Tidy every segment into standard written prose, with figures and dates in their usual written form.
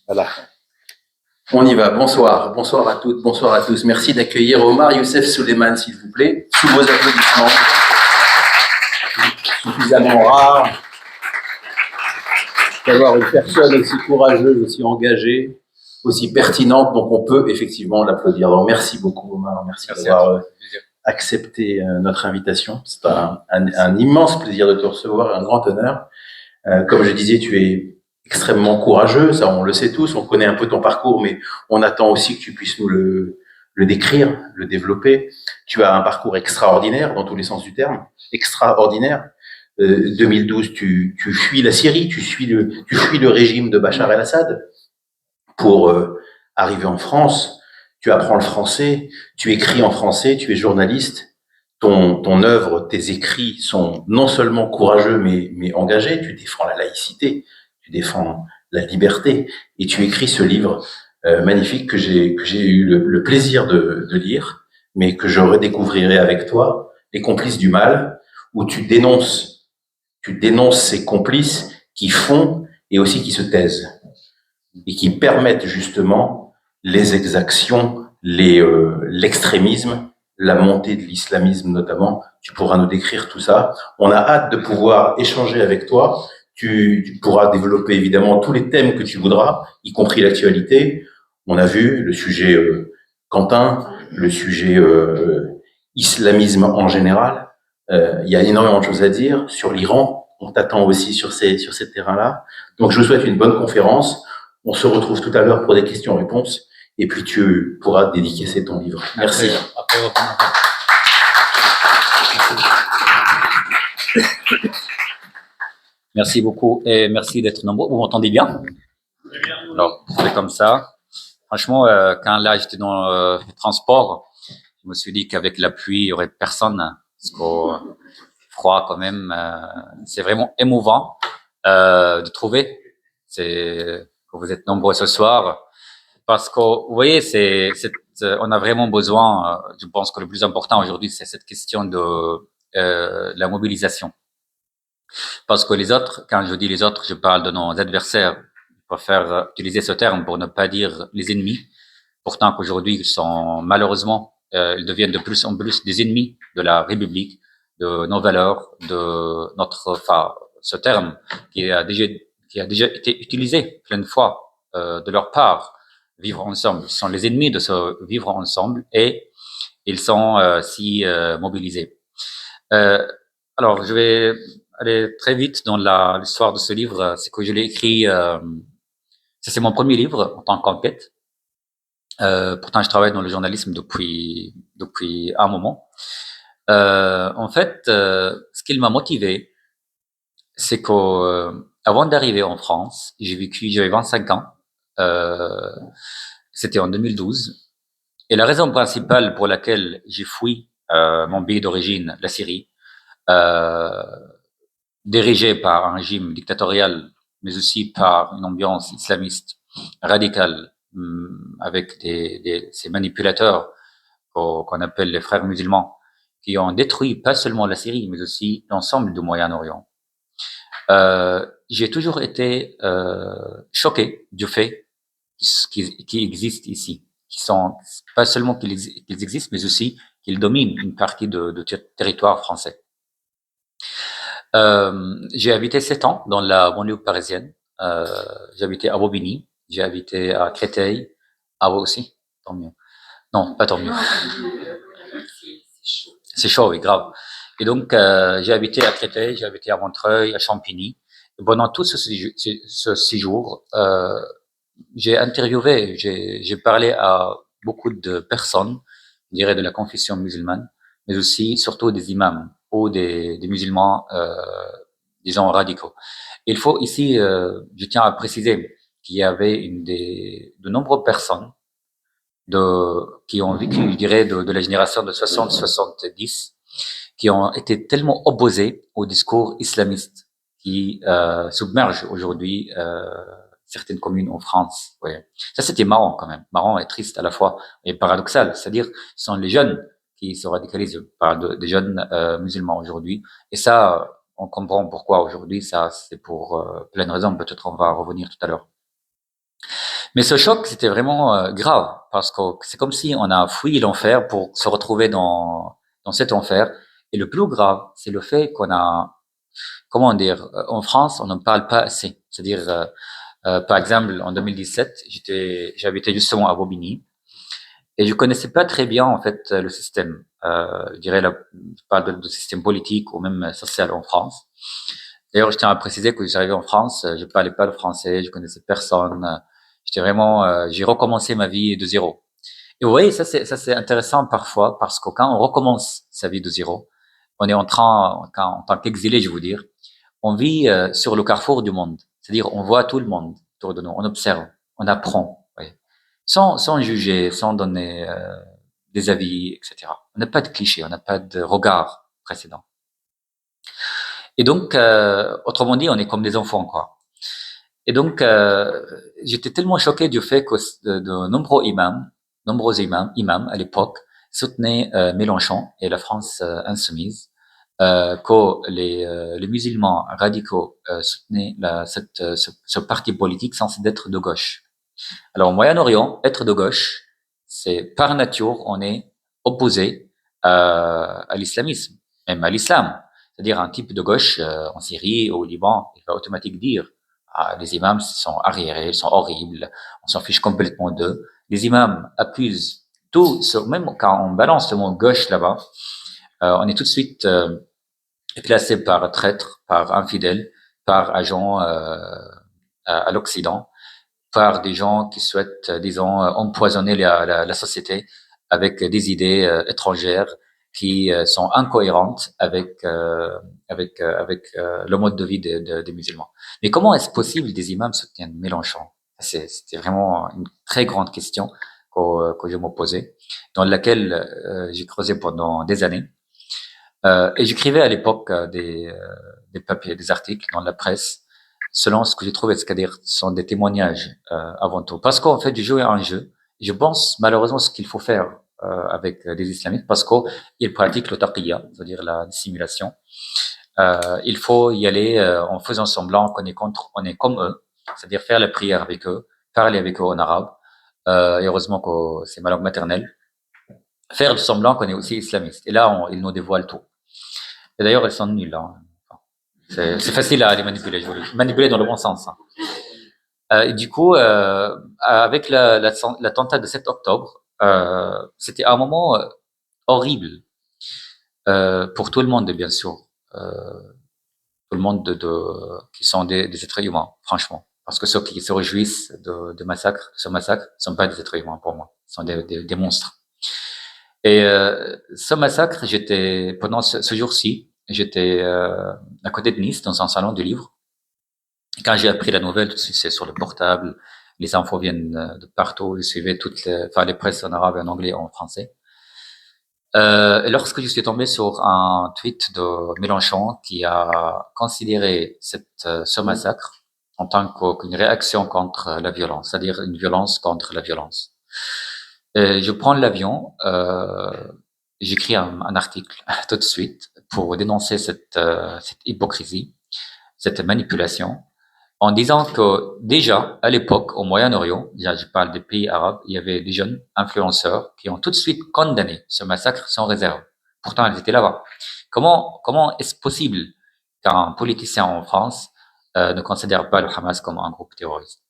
Voilà. On y va. Bonsoir. Bonsoir à toutes, bonsoir à tous. Merci d'accueillir Omar Youssef Souleiman, s'il vous plaît, sous vos applaudissements. Suffisamment rare d'avoir une personne aussi courageuse, aussi engagée, aussi pertinente, donc on peut effectivement l'applaudir. Donc merci beaucoup Omar, merci d'avoir accepté notre invitation. C'est un immense plaisir de te recevoir et un grand honneur. Comme je disais, tu es extrêmement courageux, ça on le sait tous, on connaît un peu ton parcours, mais on attend aussi que tu puisses nous le décrire, le développer. Tu as un parcours extraordinaire dans tous les sens du terme, extraordinaire. 2012, tu fuis la Syrie, tu fuis le régime de Bachar el-Assad pour arriver en France. Tu apprends le français, tu écris en français, tu es journaliste. Ton œuvre, tes écrits sont non seulement courageux mais engagés. Tu défends la laïcité, tu défends la liberté, et tu écris ce livre magnifique que j'ai eu le plaisir de lire, mais que je redécouvrirai avec toi, Les complices du mal, où tu dénonces ces complices qui font et aussi qui se taisent et qui permettent justement les exactions, l'extrémisme, la montée de l'islamisme notamment. Tu pourras nous décrire tout ça. On a hâte de pouvoir échanger avec toi. Tu pourras développer évidemment tous les thèmes que tu voudras, y compris l'actualité. On a vu le sujet Quentin, le sujet islamisme en général. Il y a énormément de choses à dire sur l'Iran. On t'attend aussi sur ces terrains-là. Donc, je vous souhaite une bonne conférence. On se retrouve tout à l'heure pour des questions-réponses. Et puis, tu pourras dédicacer ton livre. Merci. Merci beaucoup et merci d'être nombreux. Vous m'entendez bien? Alors, c'est comme ça. Franchement, quand là, j'étais dans le transport, je me suis dit qu'avec la pluie, il y aurait personne. Parce qu'au froid, quand même, c'est vraiment émouvant de trouver que vous êtes nombreux ce soir. Parce que, vous voyez, on a vraiment besoin, je pense que le plus important aujourd'hui, c'est cette question de la mobilisation. Parce que les autres, quand je dis les autres, je parle de nos adversaires. Je préfère utiliser ce terme pour ne pas dire les ennemis. Pourtant qu'aujourd'hui, ils sont malheureusement, ils deviennent de plus en plus des ennemis de la République, de nos valeurs, de ce terme qui a déjà été utilisé plein de fois de leur part. Vivre ensemble, ils sont les ennemis de ce vivre ensemble et ils sont mobilisés. Alors, je vais aller très vite dans l'histoire de ce livre. C'est que je l'ai écrit, ça c'est mon premier livre en tant qu'enquête. Pourtant, je travaille dans le journalisme depuis un moment. En fait, ce qui m'a motivé, c'est que avant d'arriver en France, j'avais 25 ans. C'était en 2012. Et la raison principale pour laquelle j'ai fui mon pays d'origine, la Syrie, dirigé par un régime dictatorial, mais aussi par une ambiance islamiste radicale, avec ces manipulateurs qu'on appelle les frères musulmans, qui ont détruit pas seulement la Syrie, mais aussi l'ensemble du Moyen-Orient. J'ai toujours été choqué du fait qu'ils existent ici, qui sont pas seulement qu'ils existent, mais aussi qu'ils dominent une partie de territoire français. J'ai habité 7 ans dans la banlieue parisienne. J'ai habité à Bobigny, j'ai habité à Créteil. Ah, vous aussi? Tant mieux. Non, pas tant mieux. C'est chaud, oui, grave. Et donc, j'ai habité à Créteil, j'ai habité à Montreuil, à Champigny. Et pendant tout ce séjour, j'ai interviewé, j'ai parlé à beaucoup de personnes, je dirais de la confession musulmane, mais aussi, surtout des imams ou des musulmans, disons, radicaux. Il faut ici, je tiens à préciser qu'il y avait de nombreuses personnes qui ont vécu, je dirais, de la génération de 60-70, qui ont été tellement opposés au discours islamiste qui submerge aujourd'hui certaines communes en France. Ouais. Ça, c'était marrant quand même, marrant et triste à la fois, et paradoxal. C'est-à-dire, ce sont les jeunes qui se radicalisent par des jeunes musulmans aujourd'hui. Et ça, on comprend pourquoi aujourd'hui. Ça, c'est pour plein de raisons. Peut-être on va revenir tout à l'heure. Mais ce choc, c'était vraiment grave, parce que c'est comme si on a fui l'enfer pour se retrouver dans cet enfer. Et le plus grave, c'est le fait qu'on a, comment dire, en France, on n'en parle pas assez. C'est-à-dire, par exemple, en 2017, j'habitais justement à Bobigny, et je connaissais pas très bien en fait le système. Je dirais, je parle de système politique ou même social en France. D'ailleurs, je tiens à préciser que j'arrivais en France, je parlais pas le français, je connaissais personne. J'étais vraiment, j'ai recommencé ma vie de zéro. Et vous voyez, ça c'est intéressant parfois parce que quand on recommence sa vie de zéro, on est en train, en tant qu'exilé, je veux dire, on vit sur le carrefour du monde. C'est-à-dire, on voit tout le monde autour de nous, on observe, on apprend, oui. Sans juger, sans donner des avis, etc. On n'a pas de clichés, on n'a pas de regard précédent. Et donc, autrement dit, on est comme des enfants, quoi. Et donc, j'étais tellement choqué du fait que de nombreux imams à l'époque soutenaient Mélenchon et la France insoumise, que les musulmans radicaux soutenaient ce parti politique censé être de gauche. Alors, au Moyen-Orient, être de gauche, c'est par nature, on est opposé à l'islamisme, même à l'islam. C'est-à-dire un type de gauche en Syrie, au Liban, il va automatiquement dire les imams sont arriérés, ils sont horribles, on s'en fiche complètement d'eux. Les imams accusent tout, même quand on balance le mot gauche là-bas, on est tout de suite classé par traître, par infidèle, par agent à l'Occident, par des gens qui souhaitent, disons, empoisonner la société avec des idées étrangères qui sont incohérentes avec le mode de vie des musulmans. Mais comment est-ce possible des imams soutiennent Mélenchon? C'était vraiment une très grande question que je me posais, dans laquelle j'ai creusé pendant des années. Et j'écrivais à l'époque des papiers, des articles dans la presse, selon ce que j'ai trouvé, c'est-à-dire ce sont des témoignages avant tout. Parce qu'en fait, j'ai joué à un jeu. Je pense malheureusement ce qu'il faut faire avec des islamistes, parce qu'ils pratiquent le taqiyya, c'est-à-dire la dissimulation. Il faut y aller en faisant semblant qu'on est on est comme eux, c'est-à-dire faire la prière avec eux, parler avec eux en arabe. Et heureusement que c'est ma langue maternelle. Faire semblant qu'on est aussi islamiste. Et là, ils nous dévoilent tout. Et d'ailleurs, elles sont nulles. Hein. C'est facile à les manipuler, je veux manipuler dans le bon sens. Hein. Et du coup, avec l'attentat de 7 octobre, c'était un moment horrible pour tout le monde, bien sûr. Tout le monde qui sont des êtres humains, franchement. Parce que ceux qui se réjouissent de ce massacre, ne sont pas des êtres humains pour moi. Ce sont des monstres. Et ce massacre, pendant ce jour-ci, j'étais à côté de Nice, dans un salon du livre. Et quand j'ai appris la nouvelle, c'est sur le portable, les infos viennent de partout, je suivais les presses en arabe, en anglais, en français. Et lorsque je suis tombé sur un tweet de Mélenchon qui a considéré ce massacre en tant qu'une réaction contre la violence, c'est-à-dire une violence contre la violence. Et je prends l'avion, j'écris un article tout de suite pour dénoncer cette hypocrisie, cette manipulation, en disant que déjà, à l'époque, au Moyen-Orient, je parle des pays arabes, il y avait des jeunes influenceurs qui ont tout de suite condamné ce massacre sans réserve. Pourtant, ils étaient là-bas. Comment est-ce possible qu'un politicien en France ne considère pas le Hamas comme un groupe terroriste?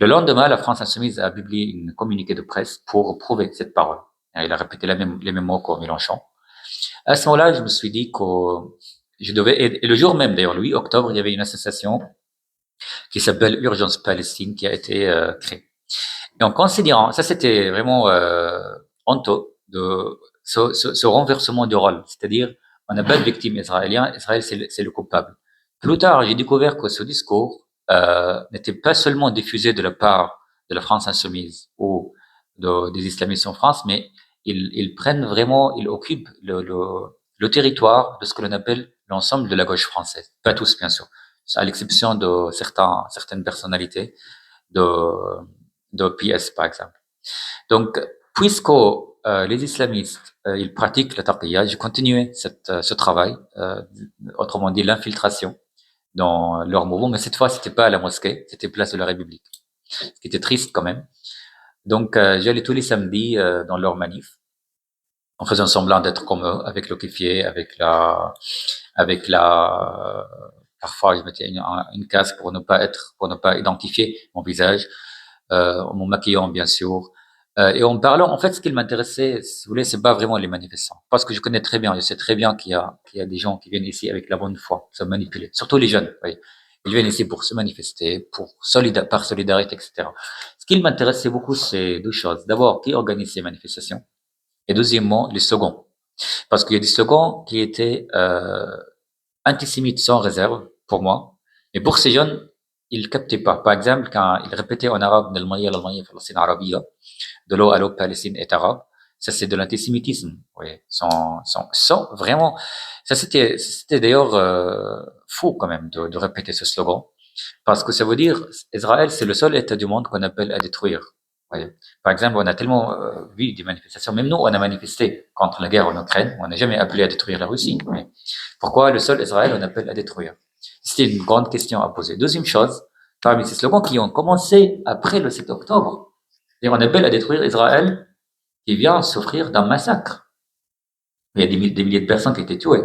Le lendemain, la France insoumise a publié une communiqué de presse pour prouver cette parole. Il a répété les mêmes mots que Mélenchon. À ce moment-là, je me suis dit que je devais aider. Et le jour même, d'ailleurs, le 8 octobre, il y avait une association qui s'appelle Urgence Palestine qui a été créée. Et en considérant, ça c'était vraiment honteux de ce renversement du rôle, c'est-à-dire on n'a pas de victime israélien, Israël c'est le coupable. Plus tard, j'ai découvert que ce discours n'était pas seulement diffusé de la part de la France insoumise ou des islamistes en France, mais ils prennent vraiment, ils occupent le territoire de ce que l'on appelle l'ensemble de la gauche française. Pas tous, bien sûr, à l'exception de certaines personnalités de PS, par exemple. Donc, puisque les islamistes, ils pratiquent le taqiyya, j'ai continué ce travail, autrement dit l'infiltration dans leur mouvement, mais cette fois, c'était pas à la mosquée, c'était place de la République. ce qui était triste quand même. Donc, j'allais tous les samedis dans leur manif, en faisant semblant d'être comme eux, avec le kéfier, parfois je mettais une casque pour ne pas identifier mon visage, mon maquillant bien sûr, et en parlant, en fait, ce qui m'intéressait, si vous voulez, c'est pas vraiment les manifestants, parce que je connais très bien, je sais très bien qu'il y a des gens qui viennent ici avec la bonne foi, se manipuler, surtout les jeunes, oui. Ils viennent ici pour se manifester, par solidarité, etc. Ce qui m'intéressait beaucoup, c'est deux choses. D'abord, qui organise ces manifestations, et deuxièmement, les slogans. Parce qu'il y a des slogans qui étaient antisémites sans réserve pour moi, mais pour ces jeunes, ils captaient pas. Par exemple, quand ils répétaient en arabe de l'eau à l'eau, Palestine est arabe, ça c'est de l'antisémitisme. Oui, sans vraiment. Ça c'était d'ailleurs fou quand même de répéter ce slogan, parce que ça veut dire Israël c'est le seul État du monde qu'on appelle à détruire. Oui. Par exemple, on a tellement vu des manifestations, même nous on a manifesté contre la guerre en Ukraine, on n'a jamais appelé à détruire la Russie. Oui. Pourquoi le seul Israël on appelle à détruire? C'était une grande question à poser. Deuxième chose, parmi ces slogans qui ont commencé après le 7 octobre, et on appelle à détruire Israël qui vient souffrir d'un massacre. Il y a des milliers de personnes qui étaient tuées,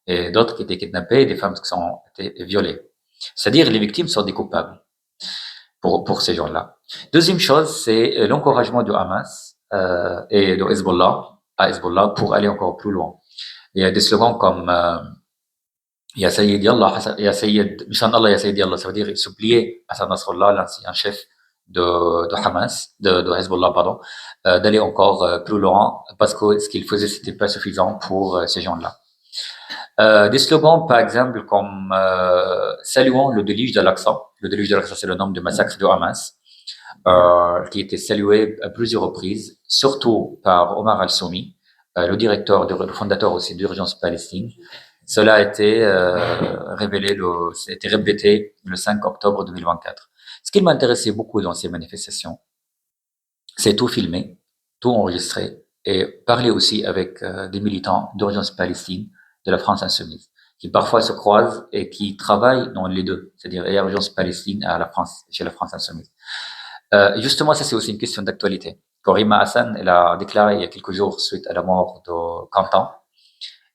et d'autres qui étaient kidnappées, des femmes qui ont été violées. C'est-à-dire les victimes sont des coupables pour ces gens-là. Deuxième chose, c'est l'encouragement du Hamas et de Hezbollah pour aller encore plus loin. Il y a des slogans comme Ya Sayyid Yallah, Ya Sayyid, Mishan Allah, Ya Sayyid Yallah, ça veut dire supplier Hassan Nasrallah, l'ancien chef de Hamas, de Hezbollah, pardon, d'aller encore plus loin, parce que ce qu'il faisait, c'était pas suffisant pour ces gens-là. Des slogans, par exemple, comme saluant le déluge d'Al-Aqsa. Le déluge d'Al-Aqsa, c'est le nom du massacre de Hamas, qui était salué à plusieurs reprises, surtout par Omar Al-Soumi, le fondateur aussi d'Urgence Palestine. Cela a été répété le 5 octobre 2024. Ce qui m'intéressait beaucoup dans ces manifestations, c'est tout filmer, tout enregistrer et parler aussi avec des militants d'Urgence Palestine de la France Insoumise, qui parfois se croisent et qui travaillent dans les deux, c'est-à-dire à Urgence Palestine à la France, chez la France Insoumise. Justement, ça c'est aussi une question d'actualité. Korima Hassan, elle a déclaré il y a quelques jours, suite à la mort de Quentin,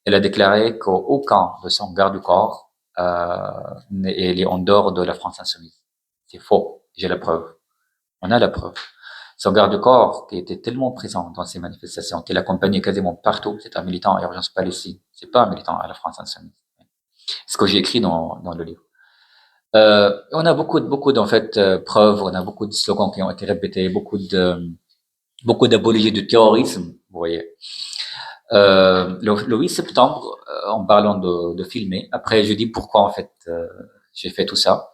elle a déclaré qu'aucun de son garde du corps est en dehors de la France Insoumise. C'est faux. J'ai la preuve. On a la preuve. Son garde du corps, qui était tellement présent dans ces manifestations, qu'il accompagnait quasiment partout, c'est un militant à Urgence Palestine. C'est pas un militant à la France Insoumise. C'est ce que j'ai écrit dans le livre. On a beaucoup d'en fait preuves. On a beaucoup de slogans qui ont été répétés, beaucoup d'apologies du terrorisme. Vous voyez. Le 8 septembre, en parlant de filmer, après je dis pourquoi en fait j'ai fait tout ça.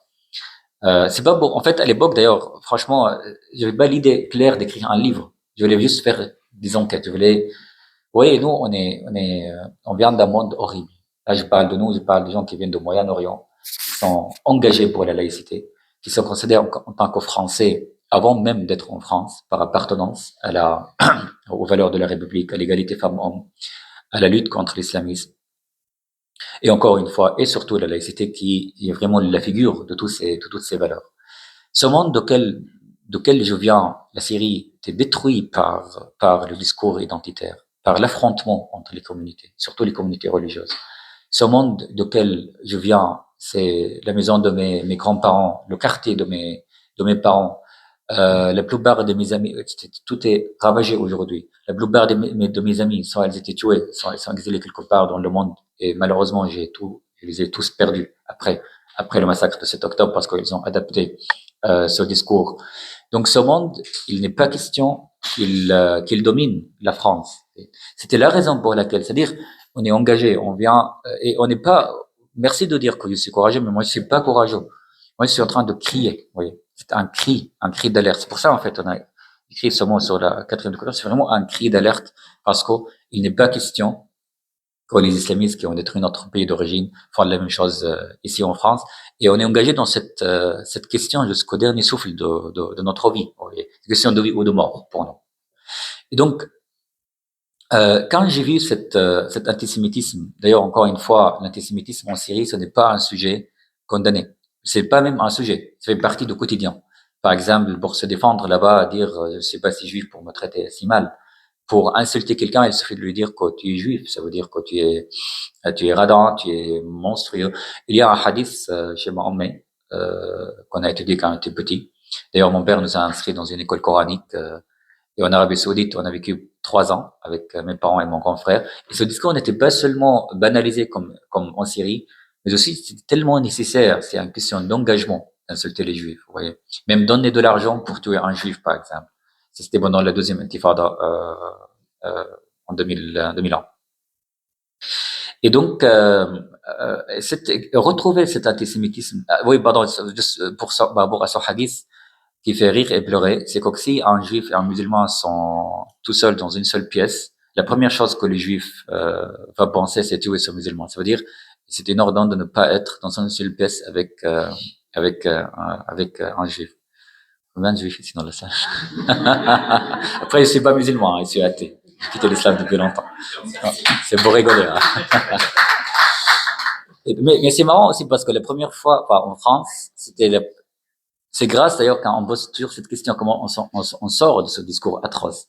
C'est pas bon. En fait, à l'époque d'ailleurs, franchement, j'avais pas l'idée claire d'écrire un livre. Je voulais juste faire des enquêtes. Je voulais, vous voyez, nous on vient d'un monde horrible. Là, je parle de nous, je parle des gens qui viennent du Moyen-Orient, qui sont engagés pour la laïcité, qui sont considérés en tant que Français avant même d'être en France, par appartenance aux valeurs de la République, à l'égalité femmes-hommes, à la lutte contre l'islamisme. Et encore une fois, et surtout la laïcité qui est vraiment la figure de toutes ces valeurs. Ce monde duquel je viens, la Syrie, était détruit par le discours identitaire, par l'affrontement entre les communautés, surtout les communautés religieuses. Ce monde duquel je viens, c'est la maison de mes grands-parents, le quartier de mes parents. La plupart de mes amis, tout est ravagé aujourd'hui. La plupart de mes amis, soit ils étaient tués, soit ils sont exilés quelque part dans le monde. Et malheureusement, je les ai tous perdus après le massacre de 7 octobre parce qu'ils ont adapté ce discours. Donc ce monde, il n'est pas question qu'il domine la France. C'était la raison pour laquelle, c'est-à-dire, on est engagé, on vient, et on n'est pas, merci de dire que je suis courageux, mais moi je suis pas courageux. Moi je suis en train de crier, vous voyez. C'est un cri d'alerte. C'est pour ça, en fait, on a écrit ce mot sur la 4e de couleur. C'est vraiment un cri d'alerte parce qu'il n'est pas question que les islamistes qui ont détruit notre pays d'origine font la même chose ici en France. Et on est engagé dans cette question jusqu'au dernier souffle de notre vie. C'est une question de vie ou de mort pour nous. Et donc, quand j'ai vu cet antisémitisme, d'ailleurs, encore une fois, l'antisémitisme en Syrie, ce n'est pas un sujet condamné. C'est pas même un sujet. Ça fait partie du quotidien. par exemple, pour se défendre là-bas, dire je ne suis pas si juif pour me traiter si mal. Pour insulter quelqu'un, il suffit de lui dire que tu es juif. Ça veut dire que tu es radin, tu es monstrueux. Il y a un hadith chez Mahomet qu'on a étudié quand on était petit. D'ailleurs, mon père nous a inscrits dans une école coranique. Et en Arabie Saoudite, on a vécu 3 ans avec mes parents et mon grand frère. Et ce discours n'était pas seulement banalisé comme en Syrie, mais aussi c'était tellement nécessaire. C'est une question d'engagement d'insulter les juifs. Vous voyez, même donner de l'argent pour tuer un juif, par exemple. C'était pendant la deuxième intifada en 2001. Et donc, retrouver cet antisémitisme. Oui, pardon, juste pour ça, par rapport à ce hadith qui fait rire et pleurer, c'est que si un juif et un musulman sont tout seuls dans une seule pièce, la première chose que le juif va penser, c'est tuer ce musulman. Ça veut dire, c'est une ordre de ne pas être dans une seule pièce avec un juif. Combien de juifs ici dans la salle? Après, je suis pas musulman, je suis athée. J'ai quitté l'islam depuis longtemps. C'est pour rigoler. Hein. Mais c'est marrant aussi parce que la première fois, enfin, en France, c'est grâce d'ailleurs quand on bosse sur cette question, comment on sort de ce discours atroce.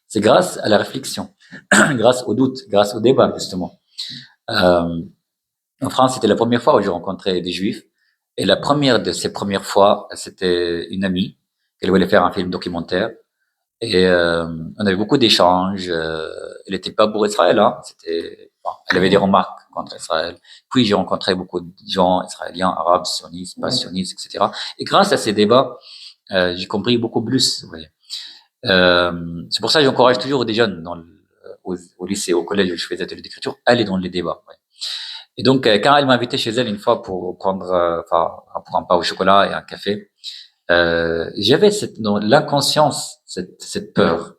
C'est grâce à la réflexion, grâce au doute, grâce au débat justement. En France, c'était la première fois où j'ai rencontré des juifs. Et la première de ces premières fois, c'était une amie qu'elle voulait faire un film documentaire. Et on avait beaucoup d'échanges. Elle n'était pas pour Israël, hein. Elle avait des remarques contre Israël. Puis j'ai rencontré beaucoup de gens israéliens, arabes, sionistes, pas sionistes, etc. Et grâce à ces débats, j'ai compris beaucoup plus. Vous voyez. C'est pour ça que j'encourage toujours des jeunes au lycée, au collège où je fais des ateliers d'écriture, aller dans les débats. Ouais. Et donc, quand elle m'a invité chez elle une fois pour prendre, pour un pain au chocolat et un café, j'avais l'inconscience, cette peur.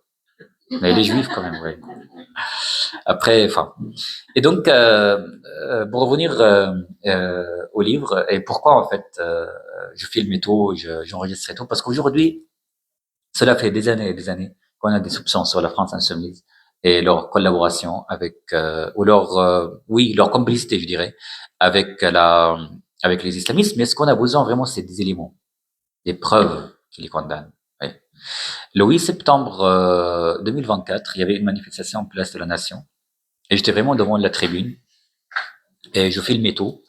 Mais les juifs, quand même, oui. Après, enfin. Et donc, pour revenir au livre, et pourquoi, en fait, je filme tout, j'enregistre tout, parce qu'aujourd'hui, cela fait des années et des années qu'on a des soupçons sur la France insoumise et leur collaboration avec, ou leur complicité, je dirais, avec les islamistes. Mais ce qu'on a besoin vraiment, c'est des éléments, des preuves qui les condamnent. Oui. Le 8 septembre 2024, il y avait une manifestation en place de la Nation. Et j'étais vraiment devant la tribune. Et je filmais tout.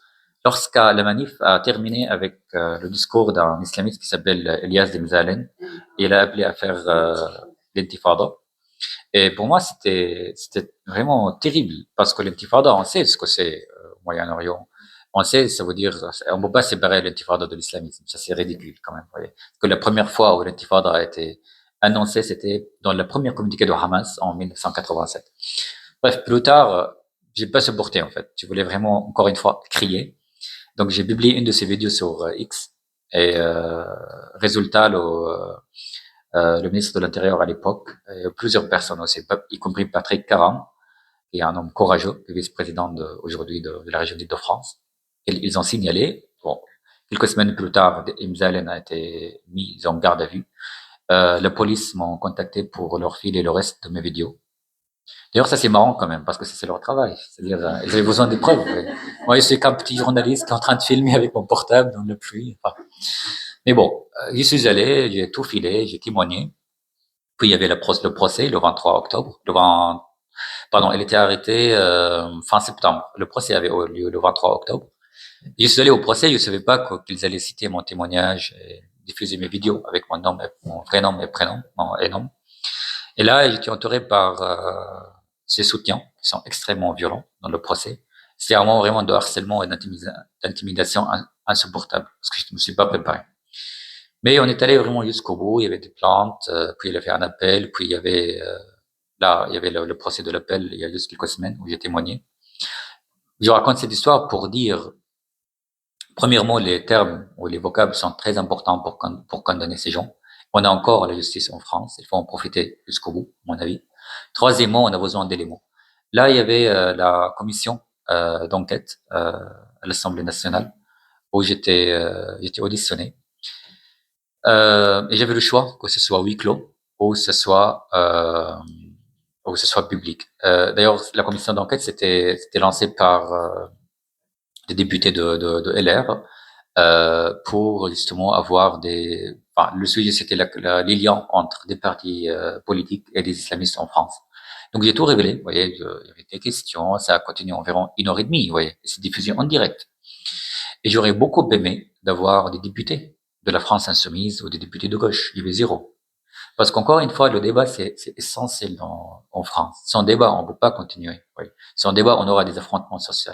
Lorsque la manif a terminé avec le discours d'un islamiste qui s'appelle Elias Demzalen, il a appelé à faire l'intifada. Et pour moi, c'était vraiment terrible parce que l'intifada, on sait ce que c'est au Moyen-Orient. On sait, ça veut dire, on ne peut pas séparer l'intifada de l'islamisme. Ça, c'est ridicule quand même. Vous voyez. Parce que la première fois où l'intifada a été annoncée, c'était dans la première communiqué de Hamas en 1987. Bref, plus tard, j'ai pas supporté en fait. Je voulais vraiment, encore une fois, crier. Donc j'ai publié une de ces vidéos sur X et résultat, le ministre de l'Intérieur à l'époque, et plusieurs personnes aussi, y compris Patrick Caram, qui est un homme courageux, vice-président aujourd'hui de la région d'Île-de-France. Ils ont signalé. Bon, quelques semaines plus tard, Imzalen a été mis en garde à vue. La police m'ont contacté pour leur filer le reste de mes vidéos. D'ailleurs, ça c'est marrant quand même, parce que c'est leur travail. C'est-à-dire, ils avaient besoin de preuves. Ouais. Moi, je suis qu'un petit journaliste qui est en train de filmer avec mon portable dans la pluie. Enfin. Mais bon, j'y suis allé, j'ai tout filé, j'ai témoigné. Puis il y avait le procès le 23 octobre. Pardon, elle était arrêtée fin septembre. Le procès avait lieu le 23 octobre. Je suis allé au procès, je ne savais pas qu'ils allaient citer mon témoignage et diffuser mes vidéos avec mon nom, mon vrai nom et prénom, et nom. Et là, j'étais entouré par ses soutiens, qui sont extrêmement violents dans le procès. C'est vraiment de harcèlement et d'intimidation insupportable, parce que je ne me suis pas préparé. Mais on est allé vraiment jusqu'au bout, il y avait des plaintes, puis il a fait un appel, puis il y avait le procès de l'appel il y a juste quelques semaines où j'ai témoigné. Je raconte cette histoire pour dire, premièrement, les termes ou les vocables sont très importants pour condamner ces gens. On a encore la justice en France, il faut en profiter jusqu'au bout, à mon avis. Troisièmement, on a besoin d'éléments. Là, il y avait la commission d'enquête à l'Assemblée nationale où j'étais auditionné. Et j'avais le choix que ce soit huis clos ou ce soit public. D'ailleurs, la commission d'enquête c'était lancée par des députés de LR pour justement avoir des... Enfin, le sujet, c'était les liens entre des partis politiques et des islamistes en France. Donc, j'ai tout révélé, vous voyez, il y avait des questions, ça a continué environ 1 heure et demie, vous voyez, c'est diffusé en direct. Et j'aurais beaucoup aimé d'avoir des députés de la France insoumise ou des députés de gauche. Il y avait zéro. Parce qu'encore une fois, le débat, c'est essentiel en France. Sans débat, on ne peut pas continuer. Oui. Sans débat, on aura des affrontements sociaux.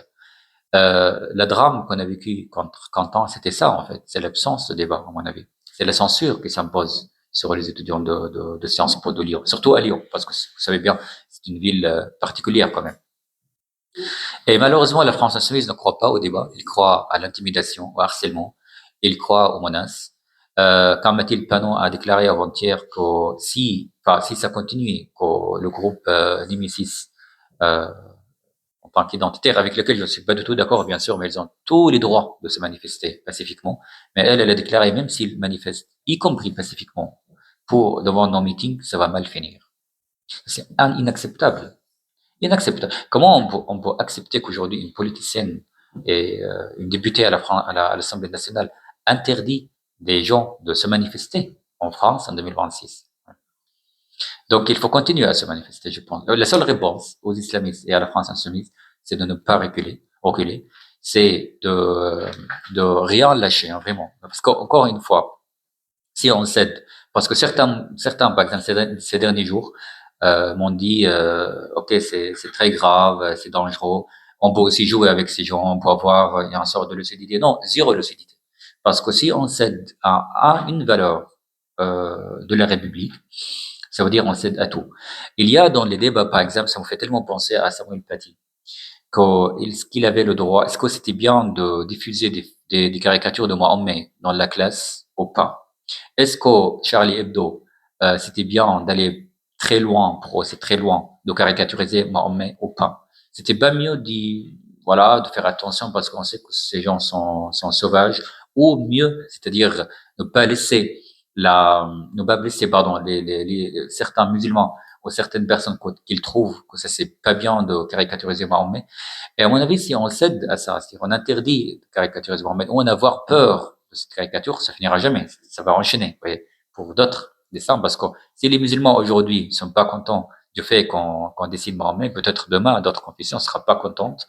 Le drame qu'on a vécu contre Canton, c'était ça, en fait. C'est l'absence de débat, à mon avis. C'est la censure qui s'impose sur les étudiants de Sciences Po de Lyon. Surtout à Lyon, parce que vous savez bien, c'est une ville particulière quand même. Et malheureusement, la France insoumise ne croit pas au débat. Il croit à l'intimidation, au harcèlement. Il croit aux menaces. Quand Mathilde Panot a déclaré avant-hier que si ça continue, que le groupe Nemesis, en tant qu'identitaire, avec lequel je ne suis pas du tout d'accord, bien sûr, mais ils ont tous les droits de se manifester pacifiquement. Mais elle a déclaré, même s'ils manifestent, y compris pacifiquement, devant nos meetings, ça va mal finir. C'est inacceptable. Inacceptable. Comment on peut accepter qu'aujourd'hui une politicienne et une députée à l'Assemblée nationale interdit des gens de se manifester en France en 2026? Donc il faut continuer à se manifester, je pense. La seule réponse aux islamistes et à la France insoumise, c'est de ne pas reculer, c'est de rien lâcher, hein, vraiment. Parce qu'encore une fois, si on cède, parce que certains par exemple, ces derniers jours, m'ont dit, ok, c'est très grave, c'est dangereux. On peut aussi jouer avec ces gens, on peut avoir une sorte de lucidité. Non, zéro lucidité. Parce que si on cède à une valeur de la République, ça veut dire on cède à tout. Il y a dans les débats, par exemple, ça me fait tellement penser à Samuel Paty, qu'il avait le droit, est-ce que c'était bien de diffuser des caricatures de Mahomet dans la classe ou pas? Est-ce que Charlie Hebdo, c'était bien d'aller très loin, c'est très loin, de caricaturiser Mahomet ou pas? C'était pas mieux voilà, de faire attention parce qu'on sait que ces gens sont sauvages, ou mieux, c'est-à-dire ne pas laisser pardon, certains musulmans ou certaines personnes qu'ils trouvent que ça c'est pas bien de caricaturiser Mahomet. Et à mon avis, si on cède à ça, si on interdit de caricaturiser Mohamed, ou on avoir peur de cette caricature, ça finira jamais. Ça va enchaîner, vous voyez, pour d'autres dessins, parce que si les musulmans aujourd'hui ne sont pas contents du fait qu'on dessine Mohamed, peut-être demain, d'autres confessions ne seront pas contentes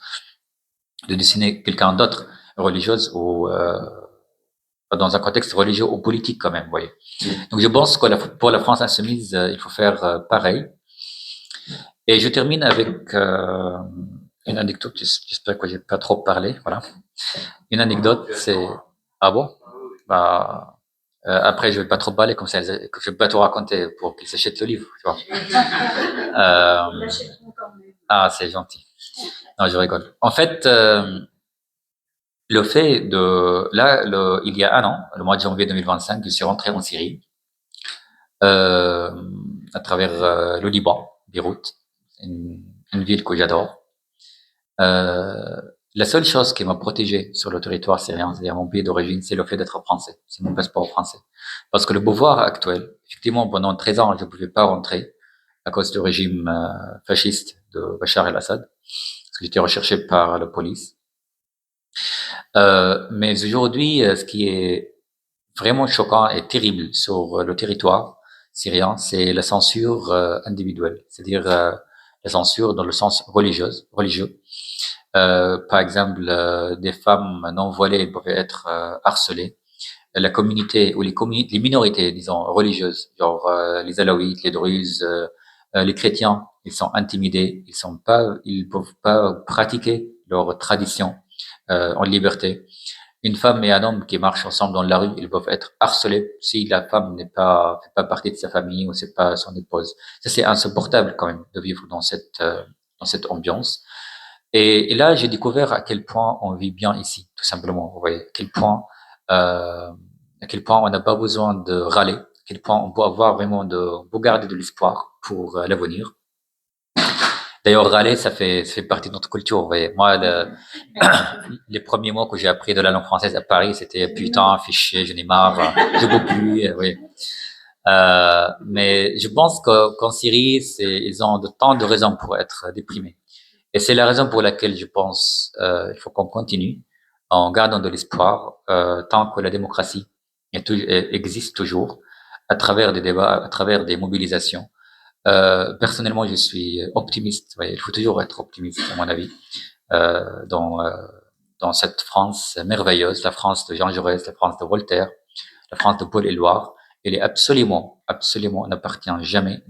de dessiner quelqu'un d'autre, religieuse ou dans un contexte religieux ou politique quand même, vous voyez. Donc je pense que pour la France insoumise, il faut faire pareil. Et je termine avec une anecdote, j'espère que j'ai pas trop parlé, voilà. Une anecdote, c'est... Ah bon? Bah, après, je vais pas trop parler, comme ça, je vais pas tout raconter pour qu'ils s'achètent le livre, tu vois. Ah, c'est gentil. Non, je rigole. En fait, le fait de... Là, il y a un an, le mois de janvier 2025, je suis rentré en Syrie, à travers le Liban, Beyrouth, une ville que j'adore. La seule chose qui m'a protégé sur le territoire syrien, c'est-à-dire mon pays d'origine, c'est le fait d'être français. C'est mon passeport français. Parce que le pouvoir actuel, effectivement, pendant 13 ans, je ne pouvais pas rentrer à cause du régime fasciste de Bachar el-Assad, parce que j'étais recherché par la police. Mais aujourd'hui, ce qui est vraiment choquant et terrible sur le territoire syrien, c'est la censure individuelle, c'est-à-dire la censure dans le sens religieux. Par exemple, des femmes non voilées pouvaient être harcelées. La communauté ou les minorités, disons, religieuses, genre les alaouites, les druzes, les chrétiens, ils sont intimidés, ils peuvent pas pratiquer leur tradition en liberté. Une femme et un homme qui marchent ensemble dans la rue, ils peuvent être harcelés si la femme fait pas partie de sa famille ou c'est pas son épouse. Ça, c'est insupportable quand même de vivre dans cette ambiance. Et là, j'ai découvert à quel point on vit bien ici, tout simplement. Vous voyez, à quel point on n'a pas besoin de râler, à quel point on peut avoir vraiment on peut garder de l'espoir pour l'avenir. D'ailleurs, râler, ça fait partie de notre culture. Vous voyez, moi, les premiers mots que j'ai appris de la langue française à Paris, c'était putain, fichier, j'en ai marre, je peux plus. Oui. Mais je pense qu'en Syrie, ils ont de tant de raisons pour être déprimés. Et c'est la raison pour laquelle je pense il faut qu'on continue en gardant de l'espoir, tant que la démocratie existe toujours, à travers des débats, à travers des mobilisations. Personnellement, je suis optimiste. Il faut toujours être optimiste, à mon avis, dans cette France merveilleuse, la France de Jean Jaurès, la France de Voltaire, la France de Paul Éluard. Elle est absolument, n'appartiendra jamais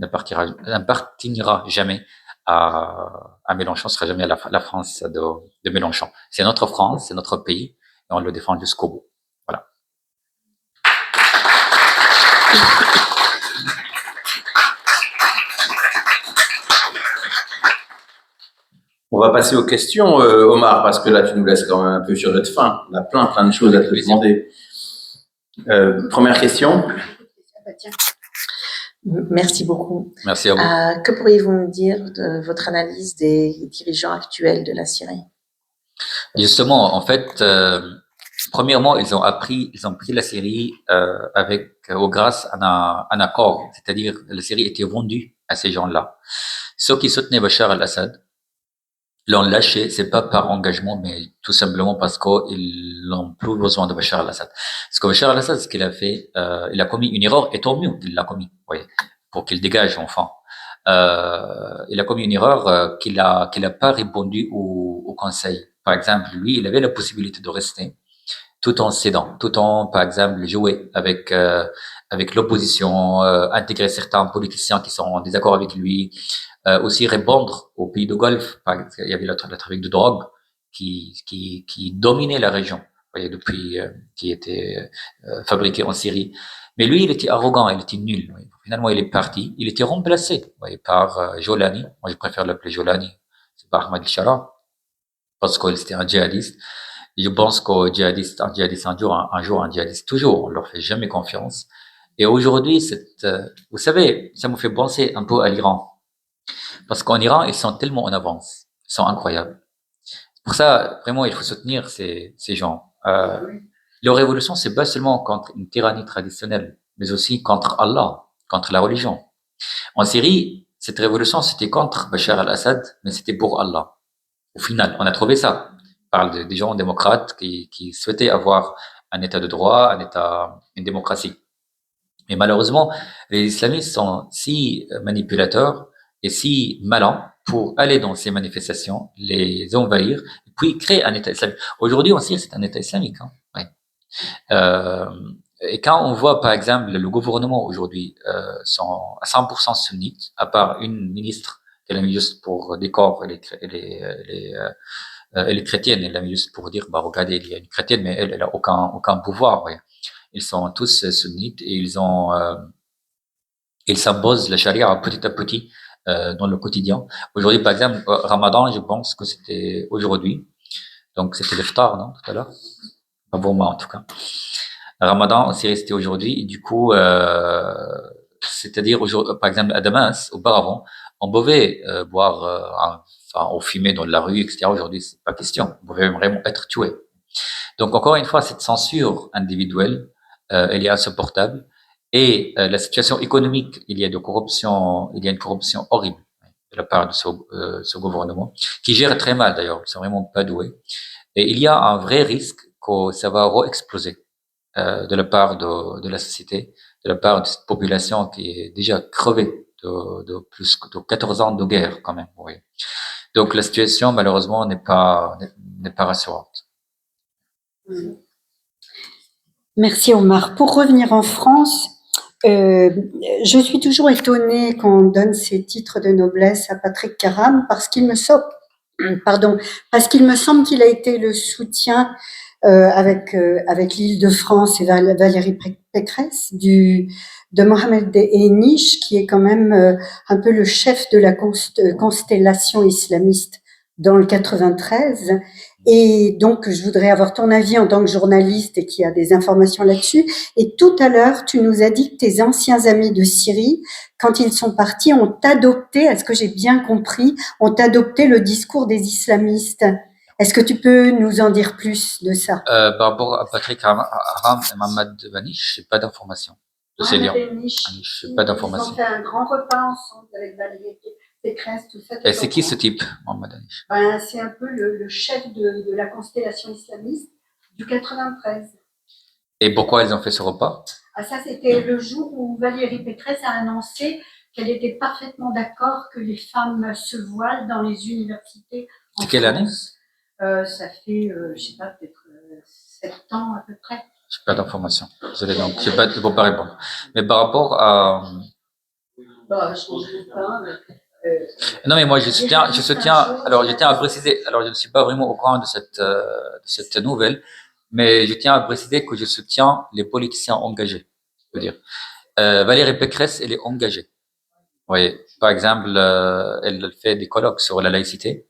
à Mélenchon, ce sera jamais la France de Mélenchon. C'est notre France, c'est notre pays, et on le défend jusqu'au bout. Voilà. On va passer aux questions, Omar, parce que là, tu nous laisses quand même un peu sur notre faim. On a plein de choses à te demander. Première question. Merci beaucoup. Merci à vous. Que pourriez-vous nous dire de votre analyse des dirigeants actuels de la Syrie? Justement, en fait, premièrement, ils ont pris la Syrie grâce à un accord, c'est-à-dire la Syrie était vendue à ces gens-là. Ceux qui soutenaient Bachar al-Assad l'ont lâché, c'est pas par engagement, mais tout simplement parce qu'ils n'ont plus besoin de Bachar al-Assad. Parce que Bachar al-Assad, ce qu'il a fait, il a commis une erreur, et tant mieux qu'il l'a commis, voyez, pour qu'il dégage enfin. Il a commis une erreur qu'il a pas répondu au conseil. Par exemple, lui, il avait la possibilité de rester tout en cédant, tout en, par exemple, jouer avec l'opposition, intégrer certains politiciens qui sont en désaccord avec lui, aussi répondre aux pays de Golfe. Il y avait le trafic de drogue qui dominait la région, vous voyez, depuis qui était fabriqué en Syrie. Mais lui, il était arrogant, il était nul. Voyez. Finalement, il est parti. Il était remplacé, voyez, par Jolani. Moi, je préfère l'appeler Jolani. C'est pas Ahmad al-Shara, parce qu'il était un djihadiste. Je pense qu'un djihadiste un jour, un djihadiste toujours. On leur fait jamais confiance. Et aujourd'hui, vous savez, ça me fait penser un peu à l'Iran. Parce qu'en Iran, ils sont tellement en avance. Ils sont incroyables. Pour ça, vraiment, il faut soutenir ces gens. Leur révolution, c'est pas seulement contre une tyrannie traditionnelle, mais aussi contre Allah, contre la religion. En Syrie, cette révolution, c'était contre Bachar al-Assad, mais c'était pour Allah. Au final, on a trouvé ça. On parle des gens démocrates qui souhaitaient avoir un état de droit, une démocratie. Mais malheureusement, les islamistes sont si manipulateurs et si malins pour aller dans ces manifestations, les envahir, et puis créer un État islamique. Aujourd'hui, en Syrie, c'est un État islamique. Hein. Ouais. Et quand on voit, par exemple, le gouvernement aujourd'hui sont à 100% sunnites, à part une ministre qu'elle a mis juste pour décor, elle est chrétienne, elle l'a mis juste pour dire, bah regardez, il y a une chrétienne, mais elle a aucun pouvoir. Ouais. Ils sont tous sunnites et ils s'imposent la charia petit à petit dans le quotidien. Aujourd'hui, par exemple, Ramadan, je pense que c'était aujourd'hui. Donc, c'était l'iftar, non, tout à l'heure? Pas pour moi, en tout cas. Ramadan, aussi resté aujourd'hui. Et du coup, c'est-à-dire, par exemple, à Damas, auparavant, on pouvait boire, ou fumer dans la rue, etc. Aujourd'hui, c'est pas question. On pouvait vraiment être tué. Donc, encore une fois, cette censure individuelle, elle est insupportable. Et la situation économique, il y a une corruption horrible de la part de ce gouvernement, qui gère très mal d'ailleurs, ils sont vraiment pas doués. Et il y a un vrai risque que ça va re-exploser de la part de la société, de la part de cette population qui est déjà crevée de plus de 14 ans de guerre quand même. Oui. Donc la situation malheureusement n'est pas rassurante. Merci Omar. Pour revenir en France, je suis toujours étonnée quand on donne ces titres de noblesse à Patrick Karam parce qu'il me semble qu'il a été le soutien avec l'Île-de-France et Valérie Pécresse de Mohamed Eniche, qui est quand même un peu le chef de la constellation islamiste dans le 93. Et donc, je voudrais avoir ton avis en tant que journaliste et qui a des informations là-dessus. Et tout à l'heure, tu nous as dit que tes anciens amis de Syrie, quand ils sont partis, ont adopté, est-ce que j'ai bien compris, ont adopté le discours des islamistes. Est-ce que tu peux nous en dire plus de ça? Par rapport à Patrick Haram et Mohamed Banish, je n'ai pas d'informations. Je sais lire. Je n'ai pas d'informations. Ils ont fait un grand repas ensemble avec Valérie Pécresse, tout ça. Et c'est qui ce type, Mohamed Banish? C'est un peu le chef de la constellation islamiste. du 93. Et pourquoi ils ont fait ce repas? Ah, ça, c'était le jour où Valérie Pécresse a annoncé qu'elle était parfaitement d'accord que les femmes se voilent dans les universités en C'est quelle année? France. Ça fait, je sais pas, peut-être 7 ans à peu près. Je n'ai pas d'informations. Désolé, donc je ne peux pas répondre. Mais par rapport à... Bah, je ne pas. Non, mais moi, je soutiens, alors je tiens à préciser, alors je ne suis pas vraiment au courant de cette nouvelle, mais je tiens à préciser que je soutiens les politiciens engagés. Je veux dire, Valérie Pécresse, elle est engagée. Oui, par exemple, elle fait des colloques sur la laïcité.